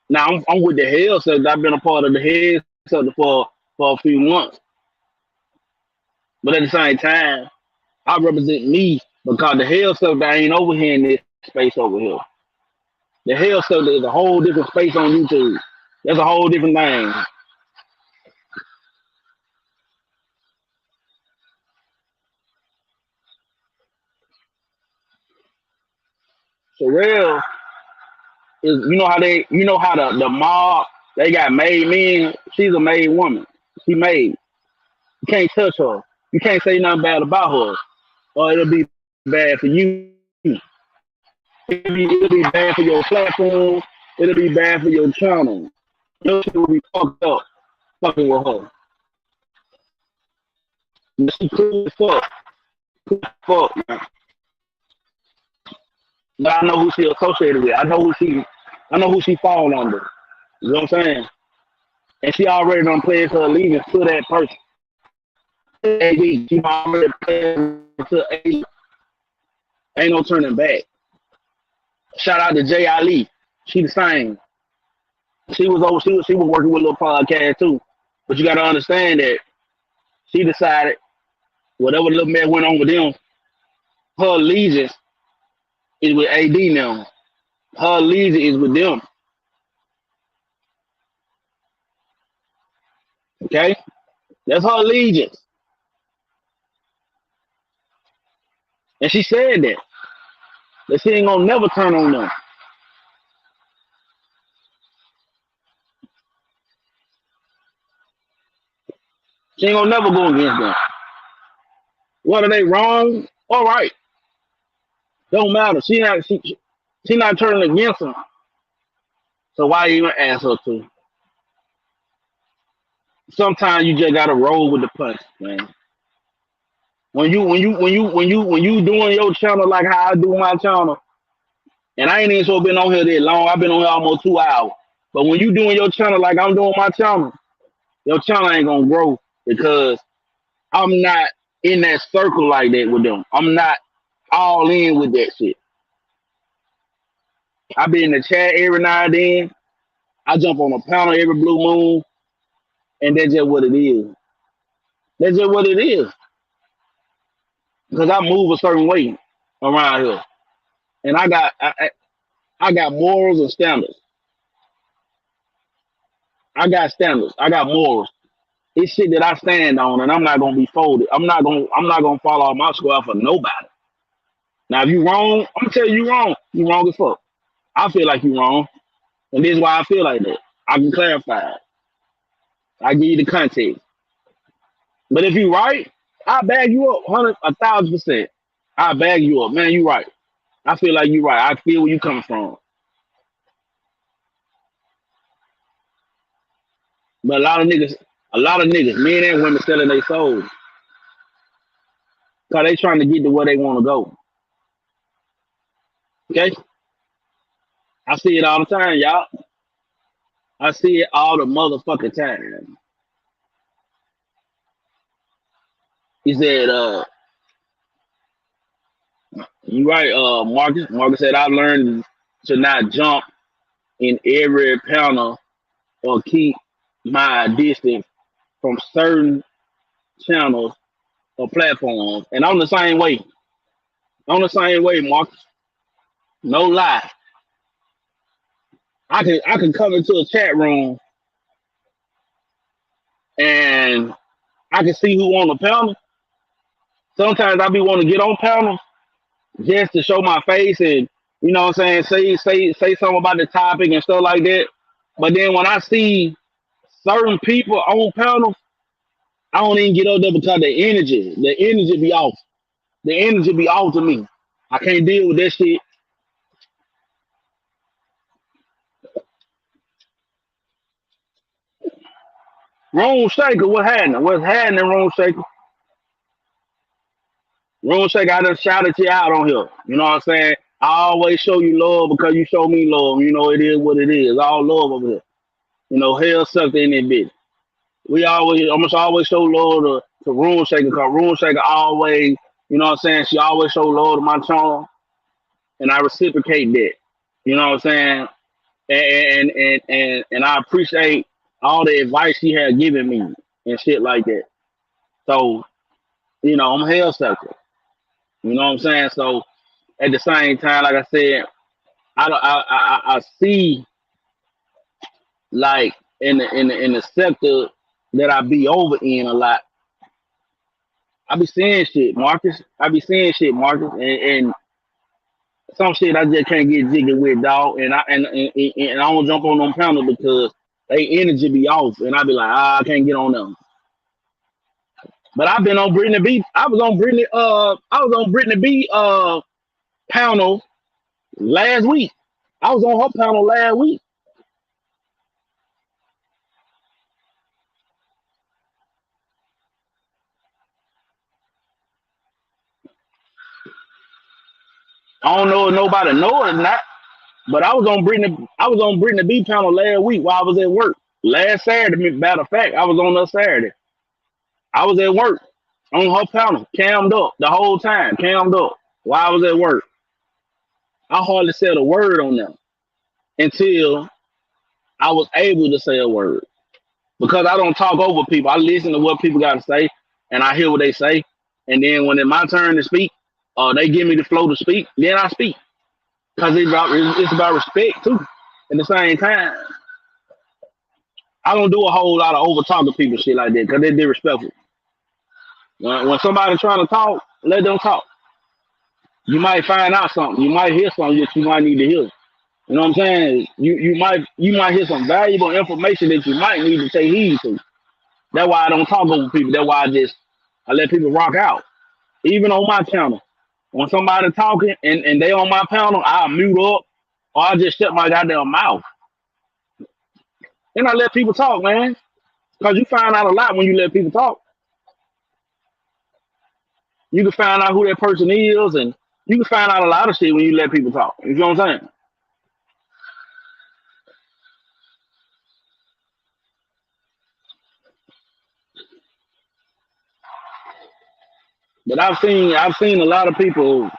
Now I'm with the Hell sector. I've been a part of the Hell sector for a few months. But at the same time, I represent me because the Hell sector ain't over here in this space over here. The Hell sector is a whole different space on YouTube. That's a whole different thing. Sherelle is you know how the mob they got made men. She's a made woman. She made. You can't touch her. You can't say nothing bad about her, or it'll be bad for you. It'll be bad for your platform. It'll be bad for your channel. Your shit will be fucked up fucking with her. She cool as fuck. Cool as fuck, man. But I know who she associated with. I know who she fall under. You know what I'm saying? And she already done pledged her allegiance to that person. AD, she already pledged to AD. Ain't no turning back. Shout out to Jay Ali. She the same. She was working with a little podcast too. But you gotta understand that she decided whatever little man went on with them, her allegiance is with AD now. Her allegiance is with them. Okay? That's her allegiance. And she said that she ain't gonna never turn on them. She ain't gonna never go against them. What are they wrong? All right. Don't matter. She not turning against them. So why even ask her to? Sometimes you just gotta roll with the punch, man. When you doing your channel like how I do my channel, and I ain't even so been on here that long. I've been on here almost 2 hours. But when you doing your channel like I'm doing my channel, your channel ain't gonna grow because I'm not in that circle like that with them. I'm not all in with that shit. I be in the chat every now and then. I jump on a panel every blue moon, and that's just what it is. That's just what it is. Because I move a certain way around here, and I got morals and standards. I got standards. I got morals. It's shit that I stand on, and I'm not gonna be folded. I'm not gonna fall off my square for nobody. Now, if you wrong, I'm gonna tell you wrong. You wrong as fuck. I feel like you wrong, and this is why I feel like that. I can clarify it. I give you the context. But if you right, I bag you up 1,000%. I bag you up, man. You right. I feel like you right. I feel where you coming from. But a lot of niggas, men and women selling their souls. Cause they trying to get to where they want to go. Okay, I see it all the time, y'all. I see it all the motherfucking time. He said, "You right, Marcus." Marcus said, "I learned to not jump in every panel or keep my distance from certain channels or platforms." And I'm the same way. I'm the same way, Marcus. No lie. I can come into a chat room and I can see who on the panel. Sometimes I be want to get on panels just to show my face and what I'm saying, say something about the topic and stuff like that. But then when I see certain people on panels, I don't even get up there because the energy be off. The energy be off to me. I can't deal with that shit. Room Shaker, what happening? What's happening, Room Shaker? Room Shaker, I just shouted you out on here. You know what I'm saying? I always show you love because you show me love. It is what it is. All love over here. Hell sucked in that bitch. We almost always show love to Room Shaker because Room Shaker always, she always show love to my channel and I reciprocate that. You know what I'm saying? And I appreciate all the advice she had given me and shit like that. So, I'm hell sucker. You know what I'm saying? So at the same time, like I said, I see like in the sector that I be over in a lot. I be seeing shit, Marcus. I be seeing shit, Marcus, and some shit I just can't get jiggy with, dog. And I don't jump on them panels because they energy be off, and I be like, I can't get on them. But I've been on Brittany B. I was on Brittany B. Panel last week. I was on her panel last week. I don't know if nobody know it or not, but I was on Brittany B panel last week while I was at work. Last Saturday, matter of fact, I was on that Saturday. I was at work on her panel, cammed up the whole time, cammed up while I was at work. I hardly said a word on them until I was able to say a word because I don't talk over people. I listen to what people got to say and I hear what they say. And then when it's my turn to speak, they give me the flow to speak, then I speak because it's about respect too. At the same time, I don't do a whole lot of over talking people shit like that because they're disrespectful. When somebody trying to talk, let them talk. You might find out something. You might hear something that you might need to hear. You know what I'm saying? You might hear some valuable information that you might need to take heed to. That's why I don't talk over people. That's why I let people rock out. Even on my channel. When somebody talking and they on my panel, I'll mute up or I just shut my goddamn mouth. Then I let people talk, man. Because you find out a lot when you let people talk. You can find out who that person is and you can find out a lot of shit when you let people talk. You know what I'm saying? But I've seen a lot of people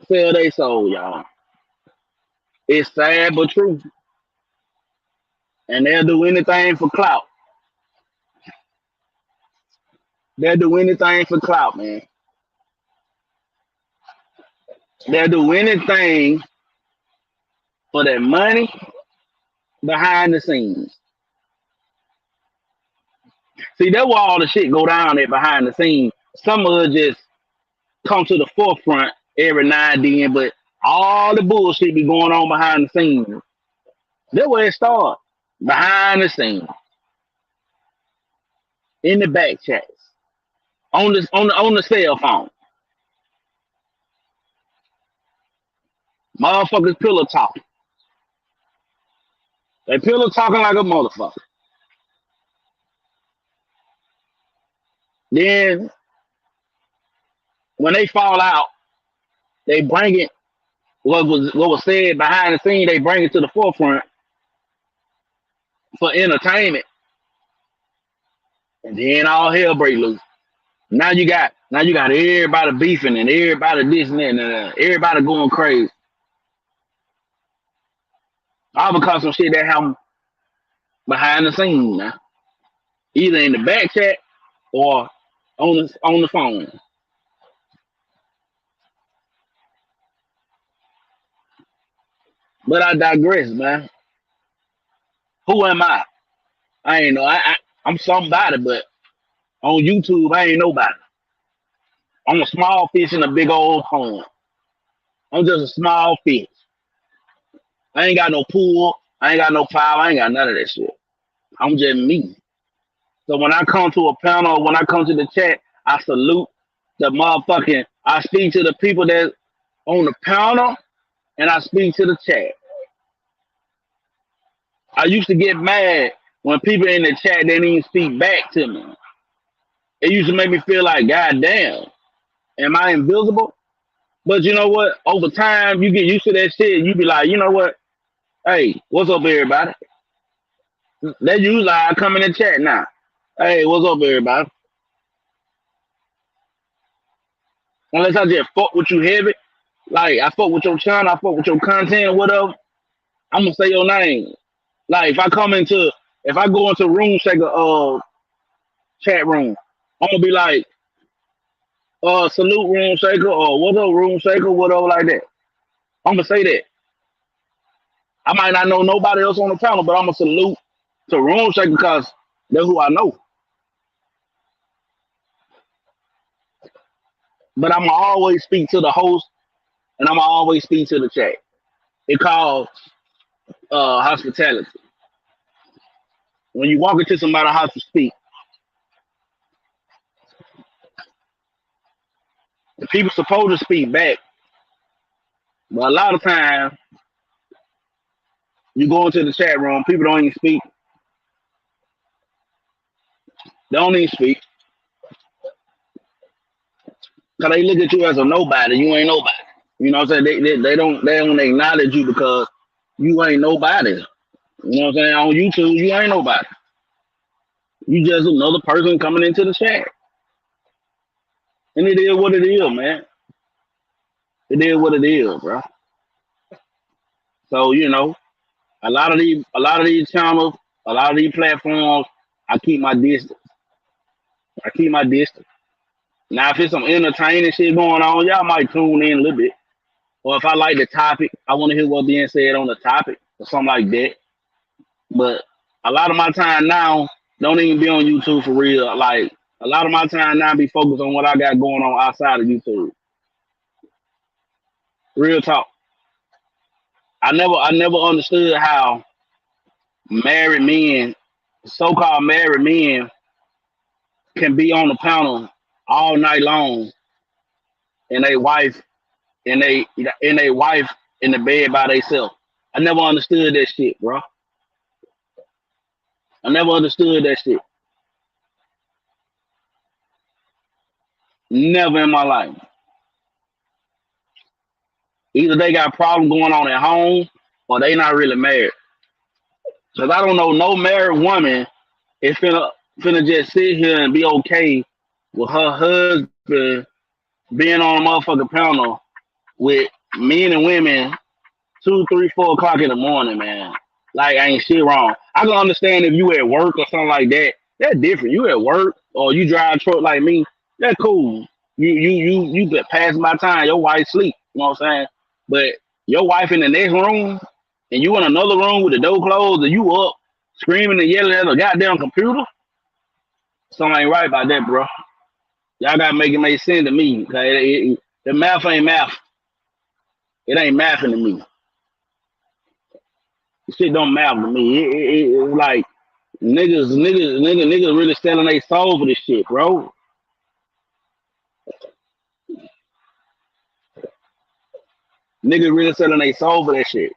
sell their soul, y'all. It's sad but true. And they'll do anything for clout. They'll do anything for clout, man. They'll do anything for that money behind the scenes. See, that's why all the shit go down there behind the scenes. Some of it just come to the forefront every now and then, but all the bullshit be going on behind the scenes. That's where it starts. Behind the scenes. In the back chats. On the cell phone. Motherfuckers pillow talking. They pillow talking like a motherfucker. Then when they fall out, they bring it what was said behind the scene. They bring it to the forefront for entertainment, and then all hell break loose. Now you got everybody beefing and everybody this and that and everybody going crazy. All because some shit that happened behind the scenes now, either in the back chat or on the phone. But I digress, man. Who am I? I ain't know. I'm somebody, but on YouTube I ain't nobody. I'm a small fish in a big old pond. I'm just a small fish. I ain't got no pool. I ain't got no power. I ain't got none of that shit. I'm just me. So when I come to a panel, when I come to the chat, I salute the motherfucking. I speak to the people that on the panel, and I speak to the chat. I used to get mad when people in the chat didn't even speak back to me. It used to make me feel like, God damn, am I invisible? But you know what? Over time, you get used to that shit. You be like, you know what? Hey, what's up, everybody? That usually I come in the chat now. Hey, what's up, everybody? Unless I just fuck with you heavy, like I fuck with your channel, I fuck with your content, whatever. I'm gonna say your name. Like if I go into Room Shaker chat room, I'm gonna be like, salute Room Shaker or what up Room Shaker, whatever like that. I'm gonna say that. I might not know nobody else on the panel, but I'm gonna salute to Room Shaker because they're who I know. But I'm gonna always speak to the host and I'm gonna always speak to the chat. It called hospitality. When you walk into somebody's house to speak, the people supposed to speak back, but a lot of times you go into the chat room, people don't even speak. They don't even speak because they look at you as a nobody. You ain't nobody. You know what I'm saying? They don't acknowledge you because you ain't nobody. You know what I'm saying? On YouTube, you ain't nobody. You just another person coming into the chat. And it is what it is, man. It is what it is, bro. So, a lot of these channels, a lot of these platforms, I keep my distance. I keep my distance. Now, if it's some entertaining shit going on, y'all might tune in a little bit. Or if I like the topic, I want to hear what's being said on the topic or something like that. But a lot of my time now don't even be on YouTube for real. Like a lot of my time now be focused on what I got going on outside of YouTube. Real talk. I never understood how married men, so-called married men, can be on the panel all night long and they wife and they wife in the bed by themselves. I never understood that shit, bro. I never understood that shit. Never in my life. Either they got problems going on at home or they not really married. Cause I don't know no married woman is finna just sit here and be okay with her husband being on a motherfucking panel with men and women 2, 3, 4 o'clock in the morning, man. Like ain't shit wrong. I can understand if you at work or something like that. That's different. You at work or you drive a truck like me. That's cool. You been passing my time. Your wife sleep. You know what I'm saying? But your wife in the next room and you in another room with the door closed and you up screaming and yelling at a goddamn computer. Something ain't right about that, bro. Y'all gotta make it make sense to me. Okay? The math ain't math. It ain't mathing to me. Shit don't matter to me. It's like niggas really selling their soul for this shit, bro. Niggas really selling their soul for that shit.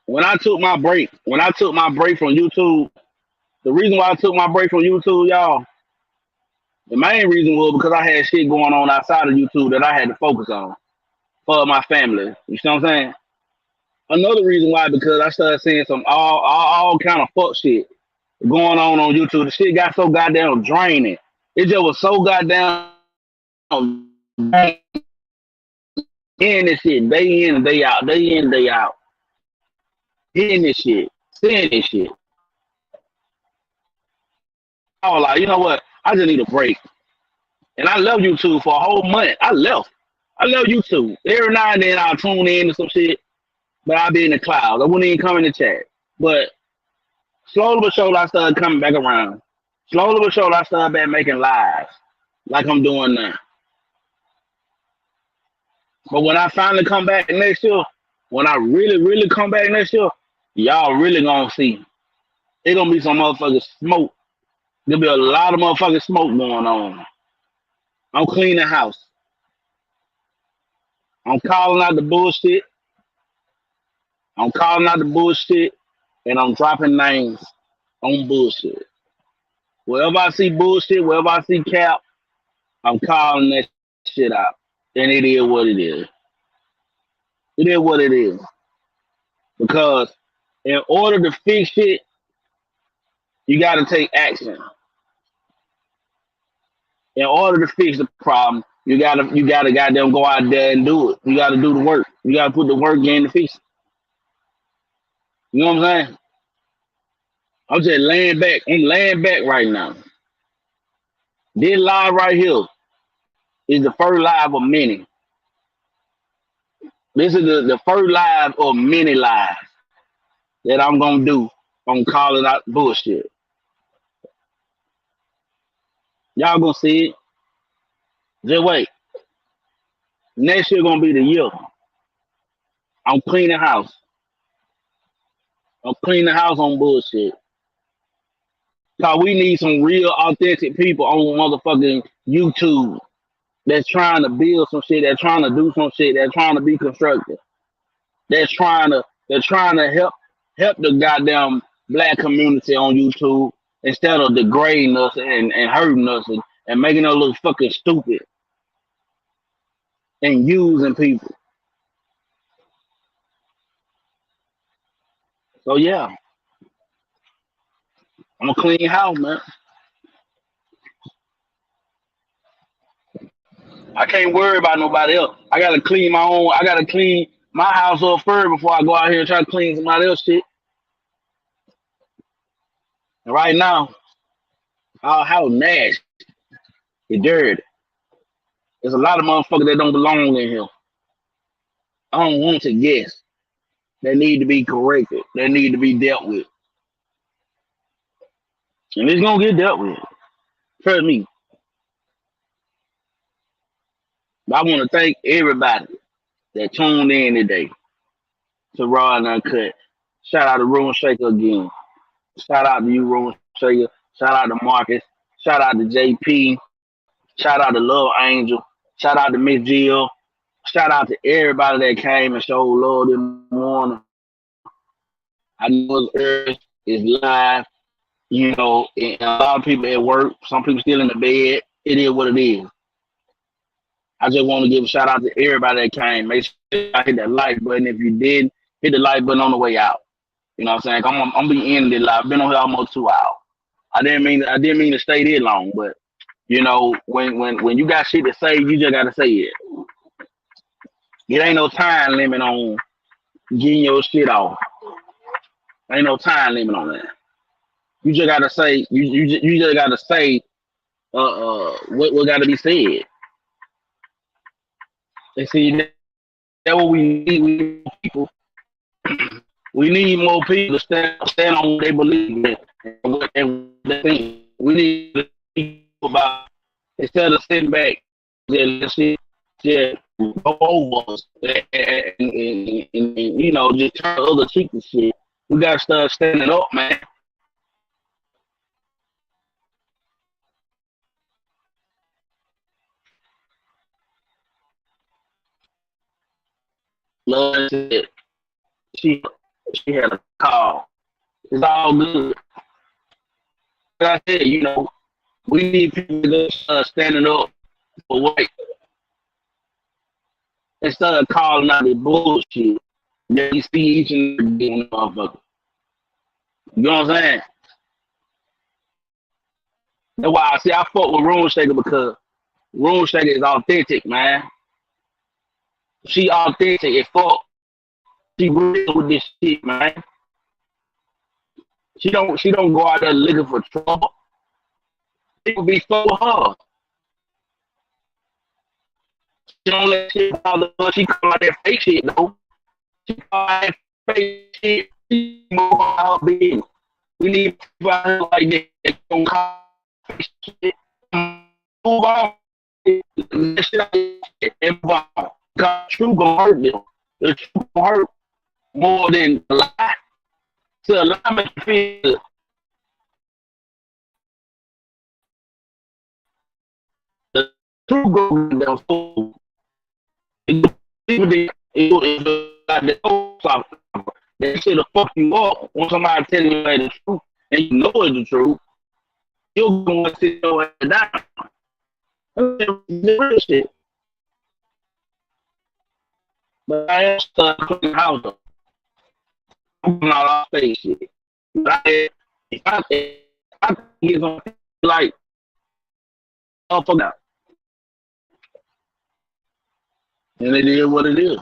when I took my break from YouTube, the reason why I took my break from YouTube, y'all, the main reason was because I had shit going on outside of YouTube that I had to focus on for my family. You see what I'm saying? Another reason why because I started seeing some all kind of fuck shit going on YouTube. The shit got so goddamn draining. It just was so goddamn in this shit day in and day out, day in day out, hitting this shit, seeing this shit. I was like, you know what? I just need a break. And I love YouTube for a whole month. I left. I love YouTube. Every now and then I'll tune in to some shit, but I'll be in the clouds. I wouldn't even come in the chat. But slowly but surely I started coming back around. Slowly but surely I started back making lives like I'm doing now. But when I finally come back next year, when I really, really come back next year, y'all really gonna see. It's gonna be some motherfucking smoke. There'll be a lot of motherfucking smoke going on. I'm cleaning house. I'm calling out the bullshit. I'm calling out the bullshit and I'm dropping names on bullshit. Wherever I see bullshit, wherever I see cap, I'm calling that shit out. And it is what it is. It is what it is. Because in order to fix shit, you gotta take action. In order to fix the problem, you gotta goddamn go out there and do it. You gotta do the work. You gotta put the work in to fix it. You know what I'm saying? I'm just laying back. I'm laying back right now. This live right here is the first live of many. This is the first live of many lives that I'm gonna do on calling out bullshit. Y'all gonna see it. Just wait. Next year gonna be the year. I'm cleaning house. I'm cleaning house on bullshit. Cause we need some real authentic people on motherfucking YouTube that's trying to build some shit, that's trying to do some shit, that's trying to be constructive, that's trying to help the goddamn black community on YouTube instead of degrading us and hurting us and making us look fucking stupid and using people. So yeah, I'm a clean house, man. I can't worry about nobody else. I gotta clean my own. I gotta clean my house up first before I go out here and try to clean somebody else's shit. And right now, our house nasty, it's dirty. There's a lot of motherfuckers that don't belong in here. I don't want to guess. They need to be corrected. They need to be dealt with, and it's gonna get dealt with. Trust me. But I want to thank everybody that tuned in today to Raw and Uncut. Shout out to Ruin Shaker again. Shout out to you, Ruin Shaker. Shout out to Marcus. Shout out to JP. Shout out to Love Angel. Shout out to Miss Jill. Shout out to everybody that came and showed love this morning. I know it's early, it's live, and a lot of people at work, some people still in the bed. It is what it is. I just want to give a shout out to everybody that came. Make sure I hit that like button. If you did, hit the like button on the way out. You know what I'm saying? I'm be ending it live. I've been on here almost 2 hours. I didn't mean to stay there long, but when you got shit to say, you just gotta say it. It ain't no time limit on getting your shit off. Ain't no time limit on that. You just gotta say you just gotta say what gotta be said. And see that's what we need. We need people. We need more people to stand on what they believe in and what they think. We need people about instead of sitting back just go over us and just turn the other cheek and shit. We gotta start standing up, man. Love it. She She had a call. It's all good. Like I said, we need people to standing up for white instead of calling out the bullshit that you see each and every day on the motherfucker. You know what I'm saying? That's why I say I fuck with Room Shaker because Room Shaker is authentic, man. She authentic as fuck. She real with this shit, man. She don't go out there looking for trouble. People be so hard. She don't let shit bother her. She call out that fake shit though. She call out that fake shit. She move out her business. We need people out here like that that don't call fake shit. Move on. That shit out there and move on. Because truth gonna hurt them. The truth gonna hurt more than a lie. So a lie make you feel good. The truth goes down so people that shit'll fuck you up when somebody tell you the truth and you know it's the truth. You're gonna sit your ass down. The real shit. But I am stuck cleaning the house up. I'm doing all our fake shit. But I get some like oh fuck out. And it is what it is.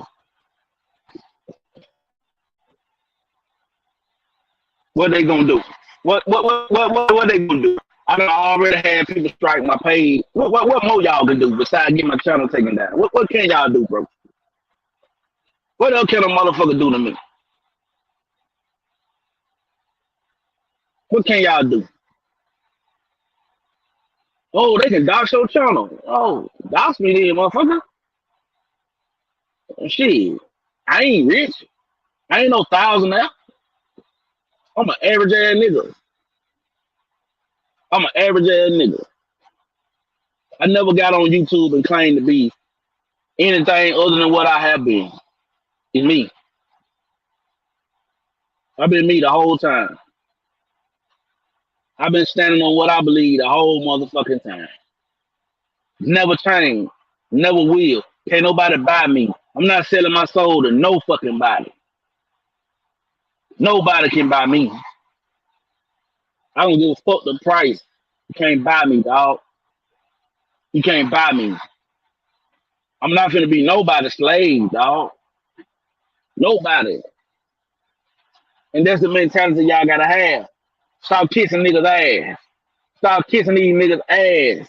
What they gonna do? What they gonna do? I done already had people strike my page. What more y'all can do besides get my channel taken down? What can y'all do, bro? What else can a motherfucker do to me? What can y'all do? Oh, they can dox your channel. Oh, dox me then, motherfucker. Shit, I ain't rich. I ain't no thousandaire. I'm an average ass nigga. I'm an average ass nigga. I never got on YouTube and claimed to be anything other than what I have been. It's me. I've been me the whole time. I've been standing on what I believe the whole motherfucking time. Never changed. Never will. Can't nobody buy me. I'm not selling my soul to no fucking body. Nobody can buy me. I don't give a fuck the price. You can't buy me, dog. You can't buy me. I'm not gonna be nobody's slave, dog. Nobody. And that's the mentality y'all gotta have. Stop kissing niggas' ass. Stop kissing these niggas' ass.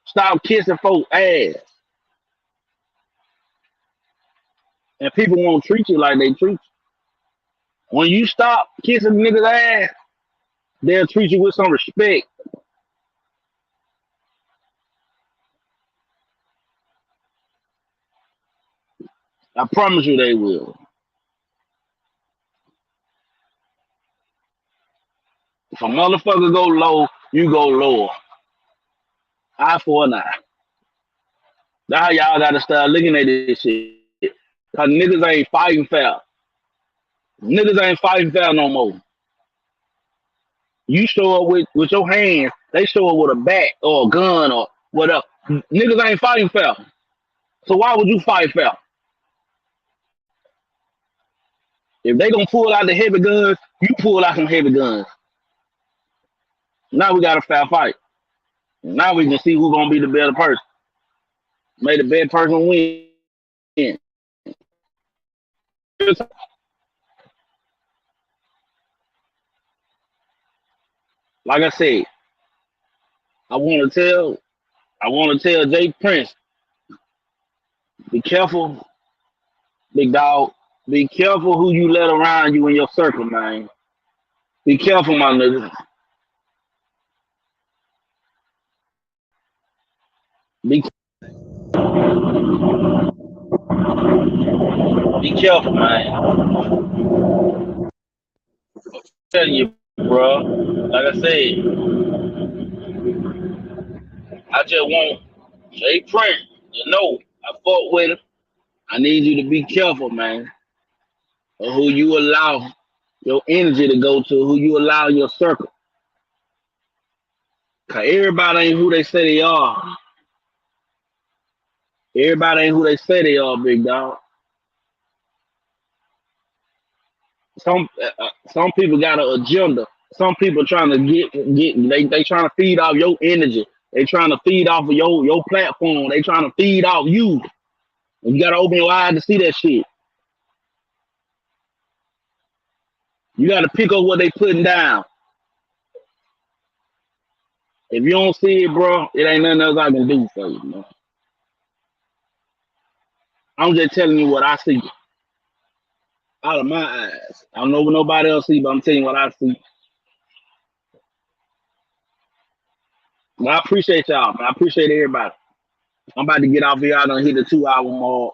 Stop kissing folks' ass. And people won't treat you like they treat you. When you stop kissing niggas' ass, they'll treat you with some respect. I promise you they will. If a motherfucker go low, you go lower. Eye for an eye. Now y'all gotta start looking at this shit. Cause niggas ain't fighting fair. Niggas ain't fighting fair no more. You show up with your hands, they show up with a bat or a gun or whatever. Niggas ain't fighting fair. So why would you fight fair? If they gonna pull out the heavy guns, you pull out some heavy guns. Now we got a fair fight. Now we can see who's gonna be the better person. May the better person win. Like I said, I want to tell Jay Prince, be careful, big dog. Be careful who you let around you in your circle, man. Be careful, my nigga. Be, be careful, man. I'm telling you, bro. Like I said, I just want Jay Prince to know I fought with him. I need you to be careful, man, of who you allow your energy to go to, who you allow in your circle. Cause everybody ain't who they say they are. Everybody ain't who they say they are, big dog. Some people got an agenda. Some people trying to they trying to feed off your energy. They trying to feed off of your platform. They trying to feed off you. And you gotta open your eyes to see that shit. You gotta pick up what they putting down. If you don't see it, bro, it ain't nothing else I can do for you, man. I'm just telling you what I see out of my eyes. I don't know what nobody else see, but I'm telling you what I see. But I appreciate y'all, man. I appreciate everybody. I'm about to get off here. I done hit the 2 hour mark.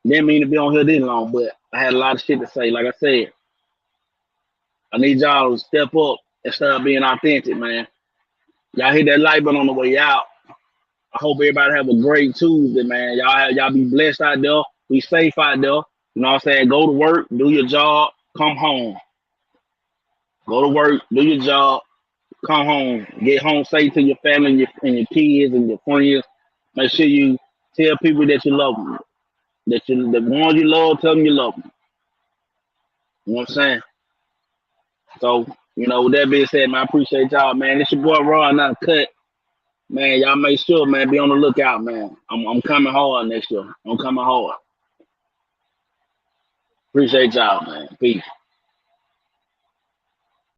Didn't mean to be on here this long, but I had a lot of shit to say. Like I said, I need y'all to step up and start being authentic, man. Y'all hit that like button on the way out. I hope everybody have a great Tuesday, man. Y'all be blessed out there. Be safe out there. You know what I'm saying? Go to work, do your job, come home. Go to work, do your job, come home. Get home safe to your family and your kids and your friends. Make sure you tell people that you love them. The ones you love, tell them you love them. You know what I'm saying? So, with that being said, man, I appreciate y'all, man. It's your boy Raw, not cut. Man, y'all make sure, man, be on the lookout, man. I'm coming hard next year. I'm coming hard. Appreciate y'all, man. Peace.